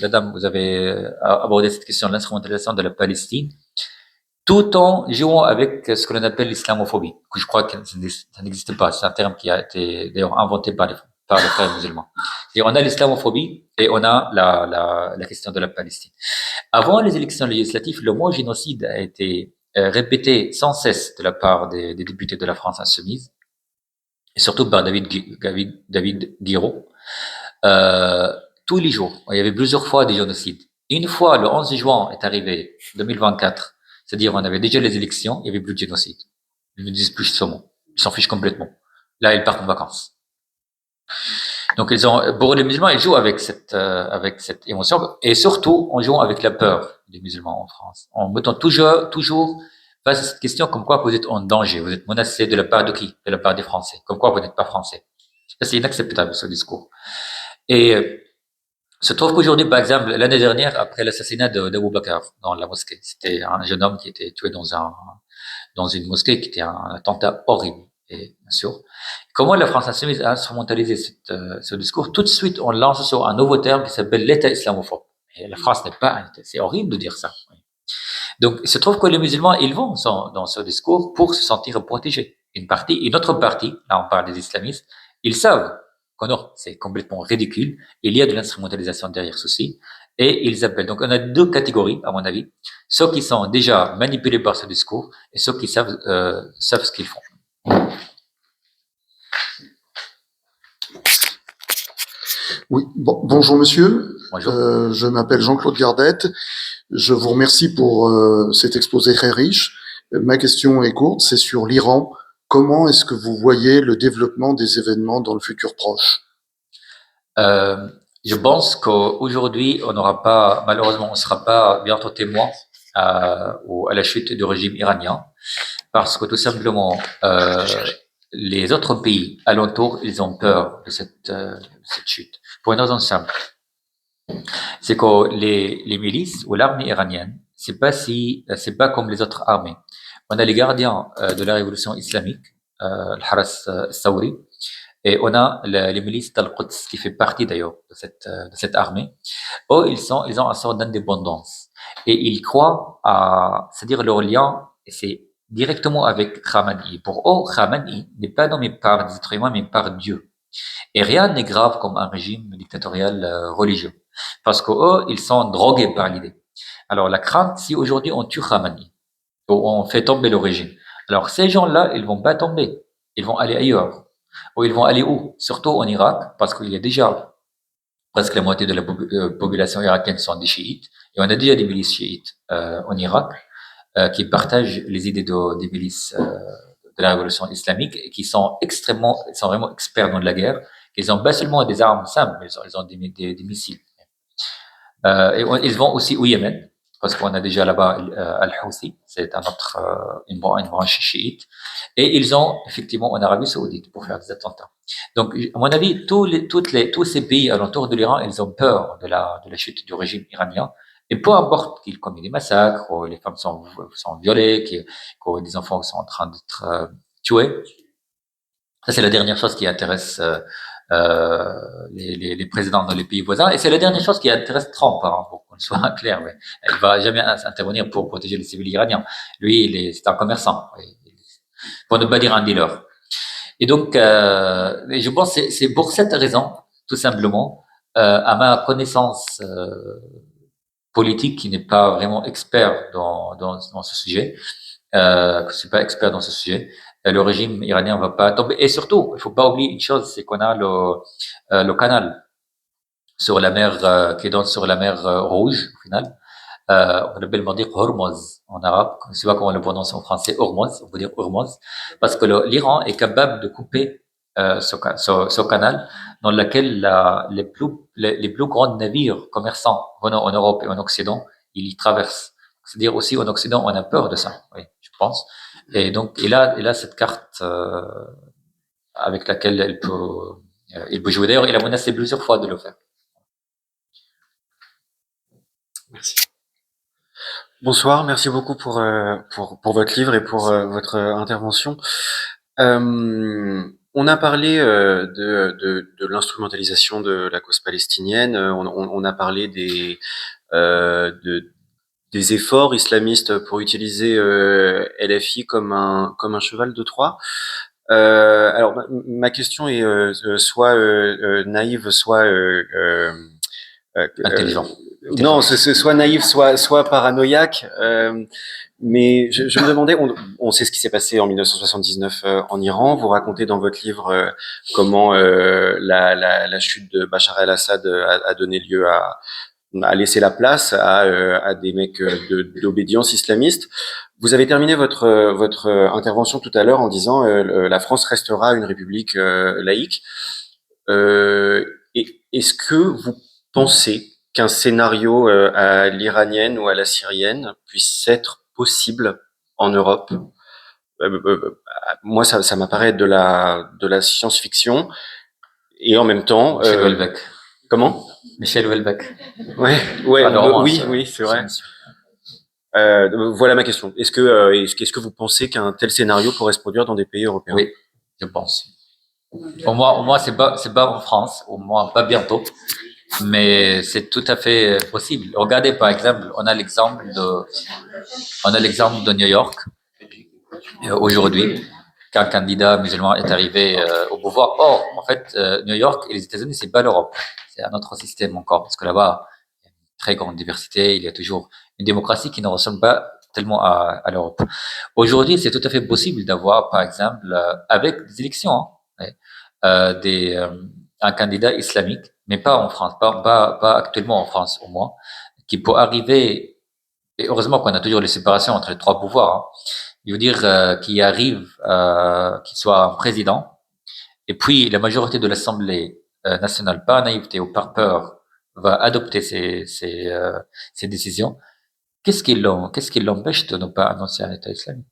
madame, vous avez abordé cette question, l'instrumentalisation de la Palestine, tout en jouant avec ce que l'on appelle l'islamophobie, que je crois que ça n'existe pas. C'est un terme qui a été d'ailleurs inventé par les frères musulmans. Et on a l'islamophobie et on a la question de la Palestine. Avant les élections législatives, le mot génocide a été répété sans cesse de la part des députés de la France insoumise, et surtout par David Guiraud. Tous les jours, il y avait plusieurs fois des génocides. Une fois, le 11 juin est arrivé, 2024, c'est-à-dire on avait déjà les élections, il n'y avait plus de génocide. Ils ne disent plus ce mot. Ils s'en fichent complètement. Là, ils partent en vacances. Donc, pour les musulmans, ils jouent avec cette émotion, et surtout, en jouant avec la peur des musulmans en France. En mettant toujours face à cette question comme quoi vous êtes en danger, vous êtes menacé de la part de qui? De la part des Français. Comme quoi vous n'êtes pas français. Ça, c'est inacceptable, ce discours. Et se trouve qu'aujourd'hui, par exemple, l'année dernière, après l'assassinat d'Abou Bakr dans la mosquée, c'était un jeune homme qui était tué dans une mosquée, qui était un attentat horrible, et bien sûr. Comment la France insoumise a instrumentalisé ce discours? Tout de suite, on lance sur un nouveau terme qui s'appelle l'État islamophobe. Et la France n'est pas, c'est horrible de dire ça. Donc, il se trouve que les musulmans, ils vont dans ce discours pour se sentir protégés. Une autre partie, là on parle des islamistes, ils savent que non, c'est complètement ridicule, il y a de l'instrumentalisation derrière ceci, et ils appellent. Donc, on a deux catégories, à mon avis, ceux qui sont déjà manipulés par ce discours et ceux qui savent ce qu'ils font. Oui, bonjour monsieur. Bonjour. Je m'appelle Jean-Claude Gardette. Je vous remercie pour cet exposé très riche. Ma question est courte, c'est sur l'Iran. Comment est-ce que vous voyez le développement des événements dans le futur proche? Je pense qu'aujourd'hui, on n'aura pas, malheureusement, on ne sera pas bientôt témoin à la chute du régime iranien, parce que tout simplement, les autres pays alentours, ils ont peur de cette chute. Pour une raison simple, c'est que les milices ou l'armée iranienne, c'est pas comme les autres armées. On a les gardiens de la révolution islamique, le Haras Saouri, et on a les milices d'Al-Quds qui fait partie d'ailleurs de cette armée. Eux, ils ont un sort d'indépendance et ils croient c'est-à-dire leur lien, c'est directement avec Khamenei. Pour eux, Khamenei n'est pas nommé par des êtres humains mais par Dieu. Et rien n'est grave comme un régime dictatorial religieux, parce que eux, ils sont drogués par l'idée. Alors la crainte, si aujourd'hui on tue Khamenei, ou on fait tomber le régime, alors ces gens-là, ils vont pas tomber, ils vont aller ailleurs. Ou ils vont aller où? Surtout en Irak, parce qu'il y a déjà presque la moitié de la population irakienne sont des chiites, et on a déjà des milices chiites en Irak qui partagent les idées des milices de la révolution islamique et qui sont vraiment experts dans la guerre. Ils ont pas seulement des armes simples, mais ils ont des missiles. Et ils vont aussi au Yémen, parce qu'on a déjà là-bas Al-Houthi, c'est une branche chiite, et ils ont effectivement en Arabie Saoudite pour faire des attentats. Donc, à mon avis, tous ces pays alentours de l'Iran, ils ont peur de la chute du régime iranien, et peu importe qu'ils commettent des massacres, ou les femmes sont violées, que des enfants sont en train d'être tués. Ça, c'est la dernière chose qui intéresse les présidents dans les pays voisins. Et c'est la dernière chose qui intéresse Trump, hein, pour qu'on soit clair. Mais il va jamais intervenir pour protéger les civils iraniens. Lui, c'est un commerçant, pour ne pas dire un dealer. Et donc, je pense que c'est pour cette raison, tout simplement, à ma connaissance politique, qui n'est pas vraiment expert dans ce sujet, que je suis pas expert dans ce sujet, le régime iranien va pas tomber. Et surtout, il faut pas oublier une chose, c'est qu'on a le canal sur la mer qui donne sur la mer Rouge, au final. On appelle dire Hormuz en arabe. Je ne sais pas comment on le prononce en français. Hormuz, on peut dire Hormuz, parce que l'Iran est capable de couper ce canal dans lequel les plus grands navires commerçants venant en Europe et en Occident, ils y traversent. C'est-à-dire aussi en Occident, on a peur de ça, oui, je pense. Et donc, il a cette carte avec laquelle il peut jouer. D'ailleurs, il a menacé plusieurs fois de le faire. Merci. Bonsoir, merci beaucoup pour votre livre et pour votre intervention. On a parlé de l'instrumentalisation de la cause palestinienne. On a parlé des efforts islamistes pour utiliser LFI comme un cheval de Troie. Alors ma question est soit naïve, soit intelligent. Non, c'est soit naïf, soit paranoïaque. Mais je me demandais, on sait ce qui s'est passé en 1979 en Iran. Vous racontez dans votre livre comment la chute de Bachar el-Assad a donné lieu à laisser la place à des mecs d'obédience islamiste. Vous avez terminé votre intervention tout à l'heure en disant la France restera une république laïque. Est-ce que vous pensez qu'un scénario à l'iranienne ou à la syrienne puisse être possible en Europe? Moi, ça m'apparaît de la science-fiction et en même temps. Michel Houellebecq. Comment? Michel Houellebecq. Oui, c'est vrai. Voilà ma question. Est-ce que vous pensez qu'un tel scénario pourrait se produire dans des pays européens? Oui, je pense. Au moins, c'est pas en France. Au moins, pas bientôt. Mais c'est tout à fait possible. Regardez, par exemple, on a l'exemple de New York aujourd'hui, qu'un candidat musulman est arrivé au pouvoir. Or, en fait, New York et les États-Unis, c'est pas l'Europe. C'est un autre système encore, parce que là-bas, il y a une très grande diversité, il y a toujours une démocratie qui ne ressemble pas tellement à l'Europe. Aujourd'hui, c'est tout à fait possible d'avoir, par exemple, avec des élections, un candidat islamique, mais pas en France, pas actuellement en France au moins, qui peut arriver, et heureusement qu'on a toujours les séparations entre les trois pouvoirs, je veux dire, qui arrive, qui soit un président, et puis la majorité de l'Assemblée nationale, par naïveté ou par peur, va adopter ces décisions. Qu'est-ce qui l'empêche de ne pas annoncer un État islamique?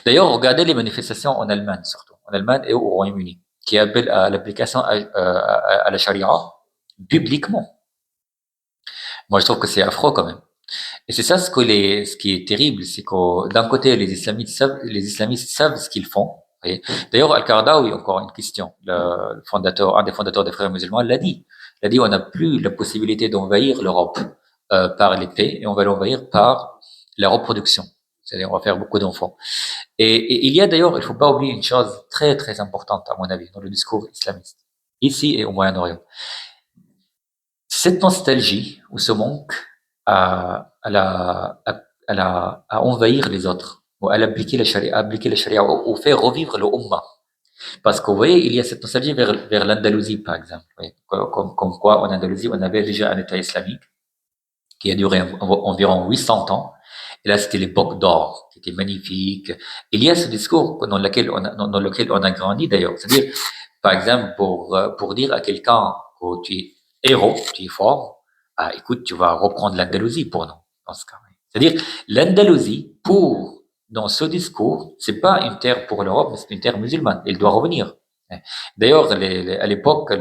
D'ailleurs, regardez les manifestations en Allemagne, surtout, en Allemagne et au Royaume-Uni, qui appellent à l'application à la charia publiquement. Moi, je trouve que c'est affreux quand même. Et c'est ça ce qui est terrible, c'est que d'un côté, les islamistes savent ce qu'ils font. D'ailleurs, Al-Qaradawi, encore une question, un des fondateurs des Frères musulmans, l'a dit. Il a dit, on n'a plus la possibilité d'envahir l'Europe par l'épée, et on va l'envahir par la reproduction. C'est-à-dire, on va faire beaucoup d'enfants. Et il y a d'ailleurs, il faut pas oublier une chose très très importante, à mon avis, dans le discours islamiste, ici et au Moyen-Orient. Cette nostalgie ou ce manque à envahir les autres, ou à appliquer la charia, ou faire revivre le Ummah. Parce que vous voyez, il y a cette nostalgie vers l'Andalousie, par exemple. Comme quoi, en Andalousie, on avait déjà un État islamique qui a duré environ 800 ans. Et là, c'était l'époque d'or, qui était magnifique. Il y a ce discours dans lequel on a grandi, d'ailleurs. C'est-à-dire, par exemple, pour dire à quelqu'un que tu es héros, tu es fort, écoute, tu vas reprendre l'Andalousie pour nous, dans ce cas. C'est-à-dire, l'Andalousie, dans ce discours, c'est pas une terre pour l'Europe, mais c'est une terre musulmane. Elle doit revenir. D'ailleurs, à l'époque,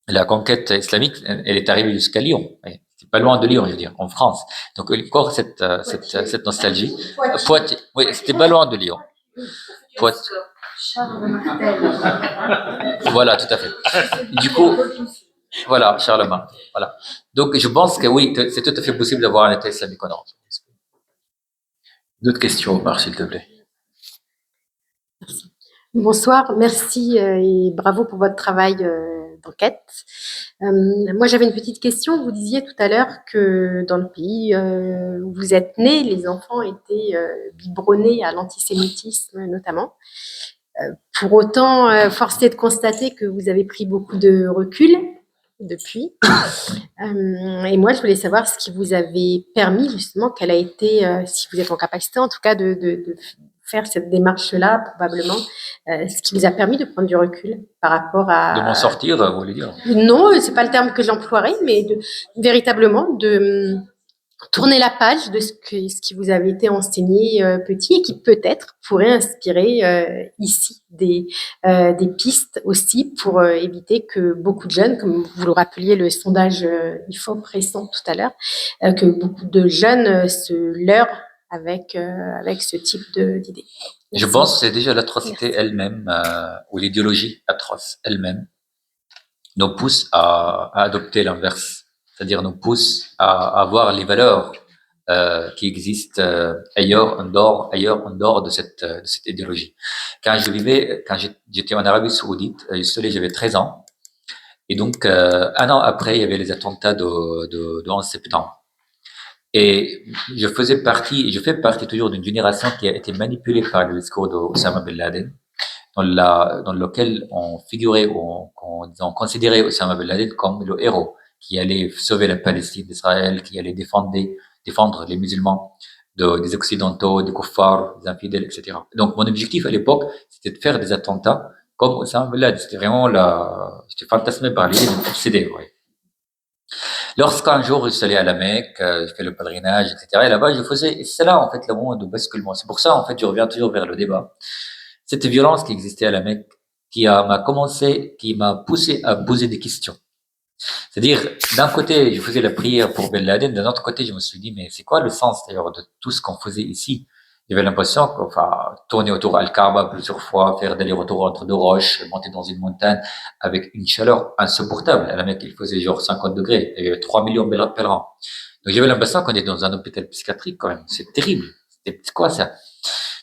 la conquête islamique, elle est arrivée jusqu'à Lyon. C'est pas loin de Lyon, je veux dire, en France. Donc, encore cette nostalgie. Poitiers. Oui, c'était pas loin de Lyon. Poitiers. Voilà, tout à fait. Du coup, voilà, Charlemagne. Voilà. Donc, je pense que oui, c'est tout à fait possible d'avoir un État islamique en Europe. D'autres questions, Omar, s'il te plaît. Bonsoir, merci et bravo pour votre travail d'enquête. Moi, j'avais une petite question. Vous disiez tout à l'heure que dans le pays où vous êtes né, les enfants étaient biberonnés à l'antisémitisme notamment. Pour autant, force est de constater que vous avez pris beaucoup de recul depuis. Et moi, je voulais savoir ce qui vous avait permis justement, quelle a été, si vous êtes en capacité en tout cas de faire cette démarche-là, probablement, ce qui vous a permis de prendre du recul par rapport à... De m'en sortir, vous voulez dire? Non, c'est pas le terme que j'emploierais, mais véritablement de tourner la page de ce qui vous avait été enseigné petit et qui peut-être pourrait inspirer ici des pistes aussi pour éviter que beaucoup de jeunes, comme vous le rappeliez le sondage IFOP récent tout à l'heure, que beaucoup de jeunes se leurrent avec ce type d'idées. Je pense que c'est déjà l'atrocité elle-même ou l'idéologie atroce elle-même nous pousse à adopter l'inverse, c'est-à-dire nous pousse à avoir les valeurs qui existent ailleurs en dehors de cette idéologie. Quand j'étais en Arabie Saoudite, j'avais 13 ans, et donc un an après, il y avait les attentats de 11 septembre. Et je fais partie toujours d'une génération qui a été manipulée par le discours d'Osama Ben Laden, dans lequel on figurait ou on considérait Osama Ben Laden comme le héros qui allait sauver la Palestine d'Israël, qui allait défendre les musulmans des occidentaux, des kuffars, des infidèles, etc. Donc mon objectif à l'époque, c'était de faire des attentats comme Osama Ben Laden. C'était vraiment j'étais fantasmé par l'idée de m'obséder, ouais. Lorsqu'un jour je suis allé à la Mecque, je fais le pèlerinage, etc. Et là-bas, c'est là en fait le moment de basculement. C'est pour ça en fait, je reviens toujours vers le débat. Cette violence qui existait à la Mecque, qui m'a poussé à poser des questions. C'est-à-dire, d'un côté, je faisais la prière pour Ben Laden, d'un autre côté, je me suis dit, mais c'est quoi le sens d'ailleurs de tout ce qu'on faisait ici? J'avais l'impression tourner autour d'Al-Kaaba plusieurs fois, faire des retours entre deux roches, monter dans une montagne avec une chaleur insupportable. À la Mecque, il faisait genre 50 degrés. Il y avait 3 millions de pèlerins. Donc j'avais l'impression qu'on est dans un hôpital psychiatrique quand même. C'est terrible. C'est quoi ça?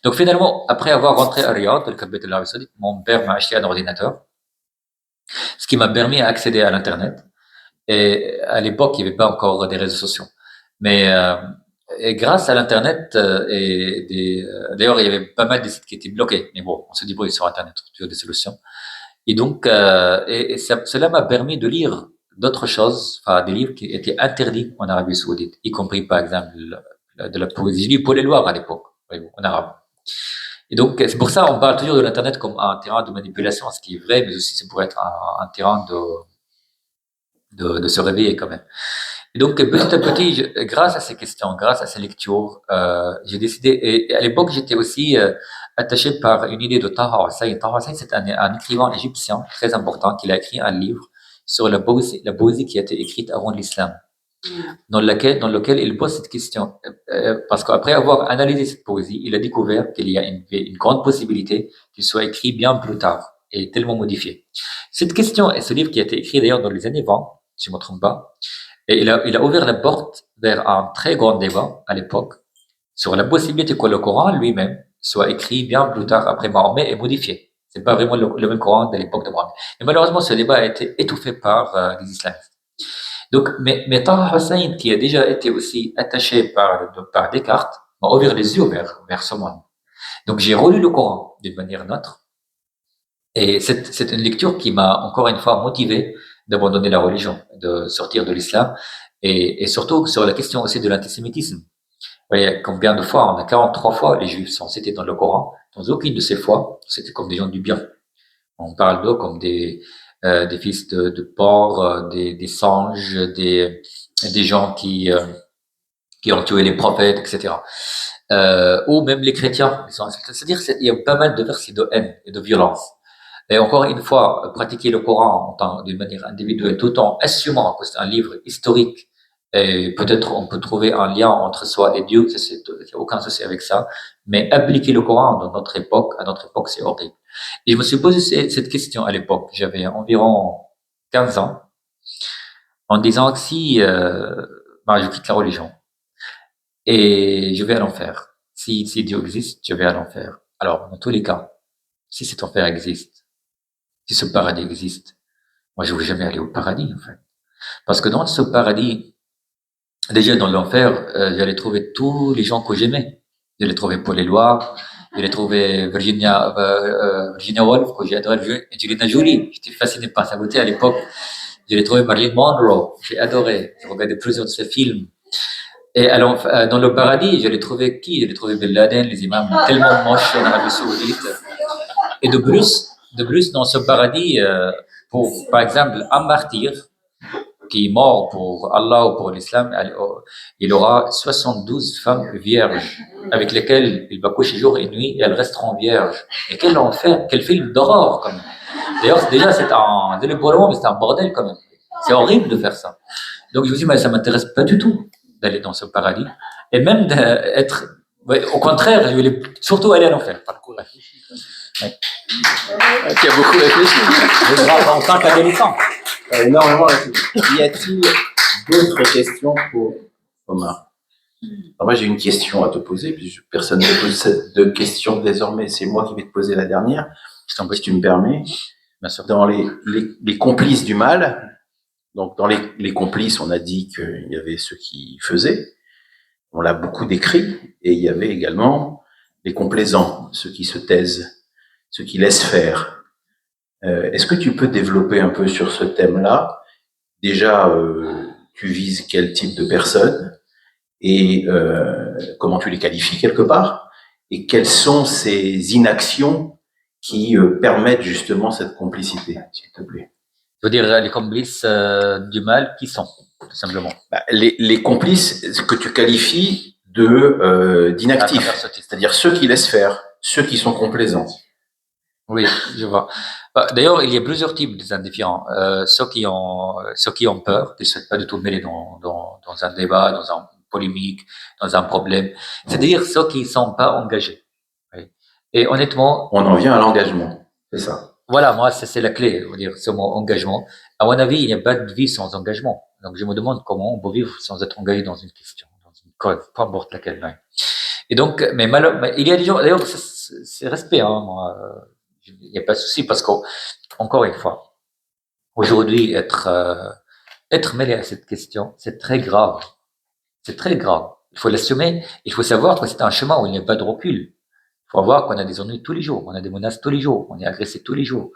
Donc finalement, après avoir rentré à Riyad, le Kabbalah de l'Arabie Saoudite, mon père m'a acheté un ordinateur, ce qui m'a permis d'accéder à l'Internet. Et à l'époque, il n'y avait pas encore des réseaux sociaux. Mais et grâce à l'Internet, d'ailleurs, il y avait pas mal de sites qui étaient bloqués. Mais bon, on se débrouille sur Internet pour trouver des solutions. Et donc, cela m'a permis de lire d'autres choses, des livres qui étaient interdits en Arabie Saoudite, y compris, par exemple, de la poésie. J'ai lu Paul Éluard à l'époque, en arabe. Et donc, c'est pour ça on parle toujours de l'Internet comme un terrain de manipulation, ce qui est vrai, mais aussi c'est pour être un terrain de se réveiller quand même. Et donc, petit à petit, grâce à ces questions, grâce à ces lectures, j'ai décidé, et à l'époque, j'étais aussi attaché par une idée de Taha Hussein. Taha Hussein, c'est un écrivain égyptien très important qui a écrit un livre sur la poésie qui a été écrite avant l'islam, dans lequel il pose cette question. Parce qu'après avoir analysé cette poésie, il a découvert qu'il y a une grande possibilité qu'il soit écrit bien plus tard et tellement modifié. Cette question, et ce livre qui a été écrit d'ailleurs dans les années 20, si je ne me trompe pas, et il a ouvert la porte vers un très grand débat à l'époque sur la possibilité que le Coran lui-même soit écrit bien plus tard après Mahomet et modifié. C'est pas vraiment le même Coran de l'époque de Mahomet. Mais malheureusement, ce débat a été étouffé par les islamistes. Donc, mais Taha Hussein, qui a déjà été aussi attaché par Descartes, m'a ouvert les yeux vers ce monde. Donc, j'ai relu le Coran d'une manière neutre. Et c'est une lecture qui m'a encore une fois motivé d'abandonner la religion, de sortir de l'islam, et surtout sur la question aussi de l'antisémitisme. Vous voyez, combien de fois, on a 43 fois, les Juifs sont cités dans le Coran, dans aucune de ces fois, c'était comme des gens du bien. On parle d'eux comme des fils de porcs, des singes, des gens qui ont tué les prophètes, etc. Ou même les chrétiens. C'est-à-dire qu'il y a pas mal de versets de haine et de violence. Et encore une fois, pratiquer le Coran d'une manière individuelle, tout en assumant que c'est un livre historique, et peut-être on peut trouver un lien entre soi et Dieu, il n'y a aucun souci avec ça, mais appliquer le Coran à notre époque, c'est horrible. Et je me suis posé cette question à l'époque, j'avais environ 15 ans, en disant que si je quitte la religion et je vais à l'enfer, si Dieu existe, je vais à l'enfer. Alors, dans tous les cas, si cet enfer existe, si ce paradis existe, moi je ne veux jamais aller au paradis en fait. Parce que dans ce paradis, déjà dans l'enfer, j'allais trouver tous les gens que j'aimais. J'allais trouver Paul Éluard, j'allais trouver Virginia Woolf, que j'ai adoré, Angelina Jolie, j'étais fasciné par sa beauté à l'époque. J'allais trouver Marilyn Monroe, j'ai adoré, j'ai regardé plusieurs de ses films. Et alors, dans le paradis, j'allais trouver qui? J'allais trouver Ben Laden, les imams tellement moches en Arabie Saoudite. Et de plus, dans ce paradis, par exemple, un martyr qui est mort pour Allah ou pour l'islam, il aura 72 femmes vierges avec lesquelles il va coucher jour et nuit et elles resteront vierges. Et quel enfer, quel film d'horreur quand même. D'ailleurs, déjà, c'est un bordel quand même. C'est horrible de faire ça. Donc je me dis, mais ça m'intéresse pas du tout d'aller dans ce paradis. Et même d'être, au contraire, je voulais surtout aller à l'enfer. Par coup, ouais. Qui a beaucoup réfléchi. En tant qu'adolescent. Énormément réfléchi. Y a-t-il d'autres questions pour Omar? Alors moi, j'ai une question à te poser, puis personne ne pose de questions désormais. C'est moi qui vais te poser la dernière, si tu me permets. Bien sûr. Dans les complices du mal, donc dans les complices, on a dit qu'il y avait ceux qui faisaient, on l'a beaucoup décrit, et il y avait également les complaisants, ceux qui se taisent, ceux qui laissent faire. Est-ce que tu peux développer un peu sur ce thème-là? Déjà, tu vises quel type de personnes et comment tu les qualifies quelque part? Et quelles sont ces inactions qui permettent justement cette complicité, s'il te plaît? Je veux dire, les complices du mal, qui sont, tout simplement? Les complices que tu qualifies d'inactifs, c'est-à-dire ceux qui laissent faire, ceux qui sont complaisants. Oui, je vois. D'ailleurs, il y a plusieurs types d'indifférents. Ceux qui ont peur, qui ne souhaitent pas du tout mêler dans un débat, dans un polémique, dans un problème. C'est-à-dire ceux qui ne sont pas engagés. Oui. Et honnêtement... On en vient à l'engagement, c'est ça. Voilà, moi, c'est la clé, on va dire, ce mot engagement. À mon avis, il n'y a pas de vie sans engagement. Donc, je me demande comment on peut vivre sans être engagé dans une question, dans une cause, peu importe laquelle. Ouais. Et donc, mais il y a des gens, d'ailleurs, c'est respect, hein, moi, il n'y a pas de souci, parce qu'encore une fois, aujourd'hui, être mêlé à cette question, c'est très grave. C'est très grave. Il faut l'assumer. Il faut savoir que c'est un chemin où il n'y a pas de recul. Il faut voir qu'on a des ennuis tous les jours, on a des menaces tous les jours, on est agressé tous les jours.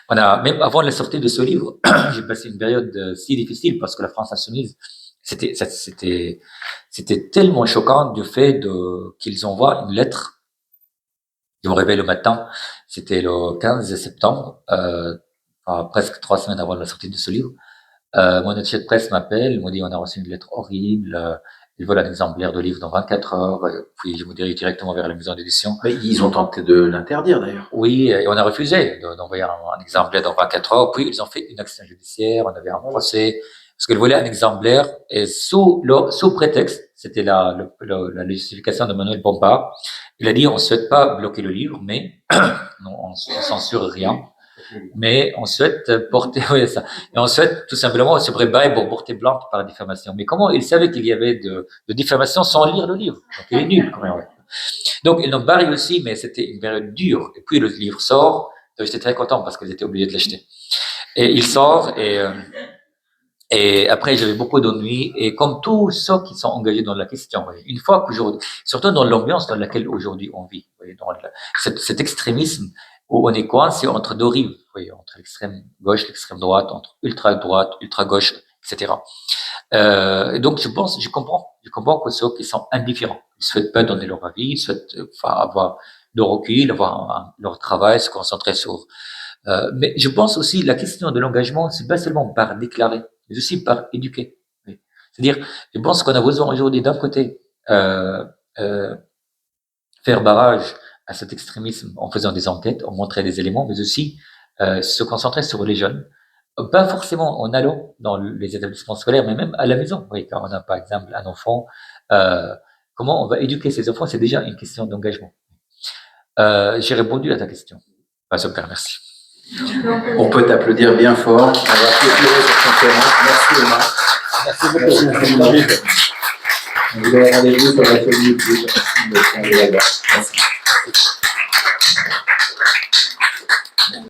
On a, même avant la sortie de ce livre, j'ai passé une période si difficile parce que la France insoumise, c'était tellement choquant du fait qu'ils envoient une lettre. Je me réveille le matin, c'était le 15 septembre, presque 3 semaines avant la sortie de ce livre. Mon attaché de presse m'appelle, il me dit on a reçu une lettre horrible, ils veulent un exemplaire de livre dans 24 heures, puis je me dirige directement vers la maison d'édition. Mais ils ont tenté de l'interdire d'ailleurs. Oui, et on a refusé d'envoyer un exemplaire dans 24 heures, puis ils ont fait une action judiciaire, on avait un procès, parce qu'ils voulaient un exemplaire, et sous prétexte, c'était la justification de Manuel Bompard, il a dit on ne souhaite pas bloquer le livre, mais non, on ne censure rien. Mais on souhaite porter, oui, ça. Et on souhaite tout simplement se préparer pour porter plainte par diffamation. Mais comment ils savaient qu'il y avait de diffamation sans lire le livre? Donc il est nul, quand même. Donc ils n'ont pas réussi, mais c'était une période dure. Et puis le livre sort. Donc j'étais très content parce qu'ils étaient obligés de l'acheter. Et il sort et après j'avais beaucoup d'ennuis. Et comme tous ceux qui sont engagés dans la question, une fois qu'aujourd'hui, surtout dans l'ambiance dans laquelle aujourd'hui on vit, dans cet extrémisme, où on est coincé entre deux rives, entre l'extrême gauche, l'extrême droite, entre ultra droite, ultra gauche, etc. Et donc je comprends que ceux qui sont indifférents, ils souhaitent pas donner leur avis, ils souhaitent avoir de recul, avoir leur travail, se concentrer sur. Mais je pense aussi la question de l'engagement, c'est pas seulement par déclarer, mais aussi par éduquer. C'est-à-dire, je pense qu'on a besoin aujourd'hui d'un côté faire barrage à cet extrémisme en faisant des enquêtes, en montrant des éléments, mais aussi se concentrer sur les jeunes, pas forcément en allant dans les établissements scolaires, mais même à la maison. Oui, quand on a par exemple un enfant, comment on va éduquer ces enfants, c'est déjà une question d'engagement. J'ai répondu à ta question. Super, merci. On peut t'applaudir bien fort. On va clôturer cette conférence. Merci Omar. Merci beaucoup. Merci. On vous donne rendez-vous sur la chaîne YouTube. Merci.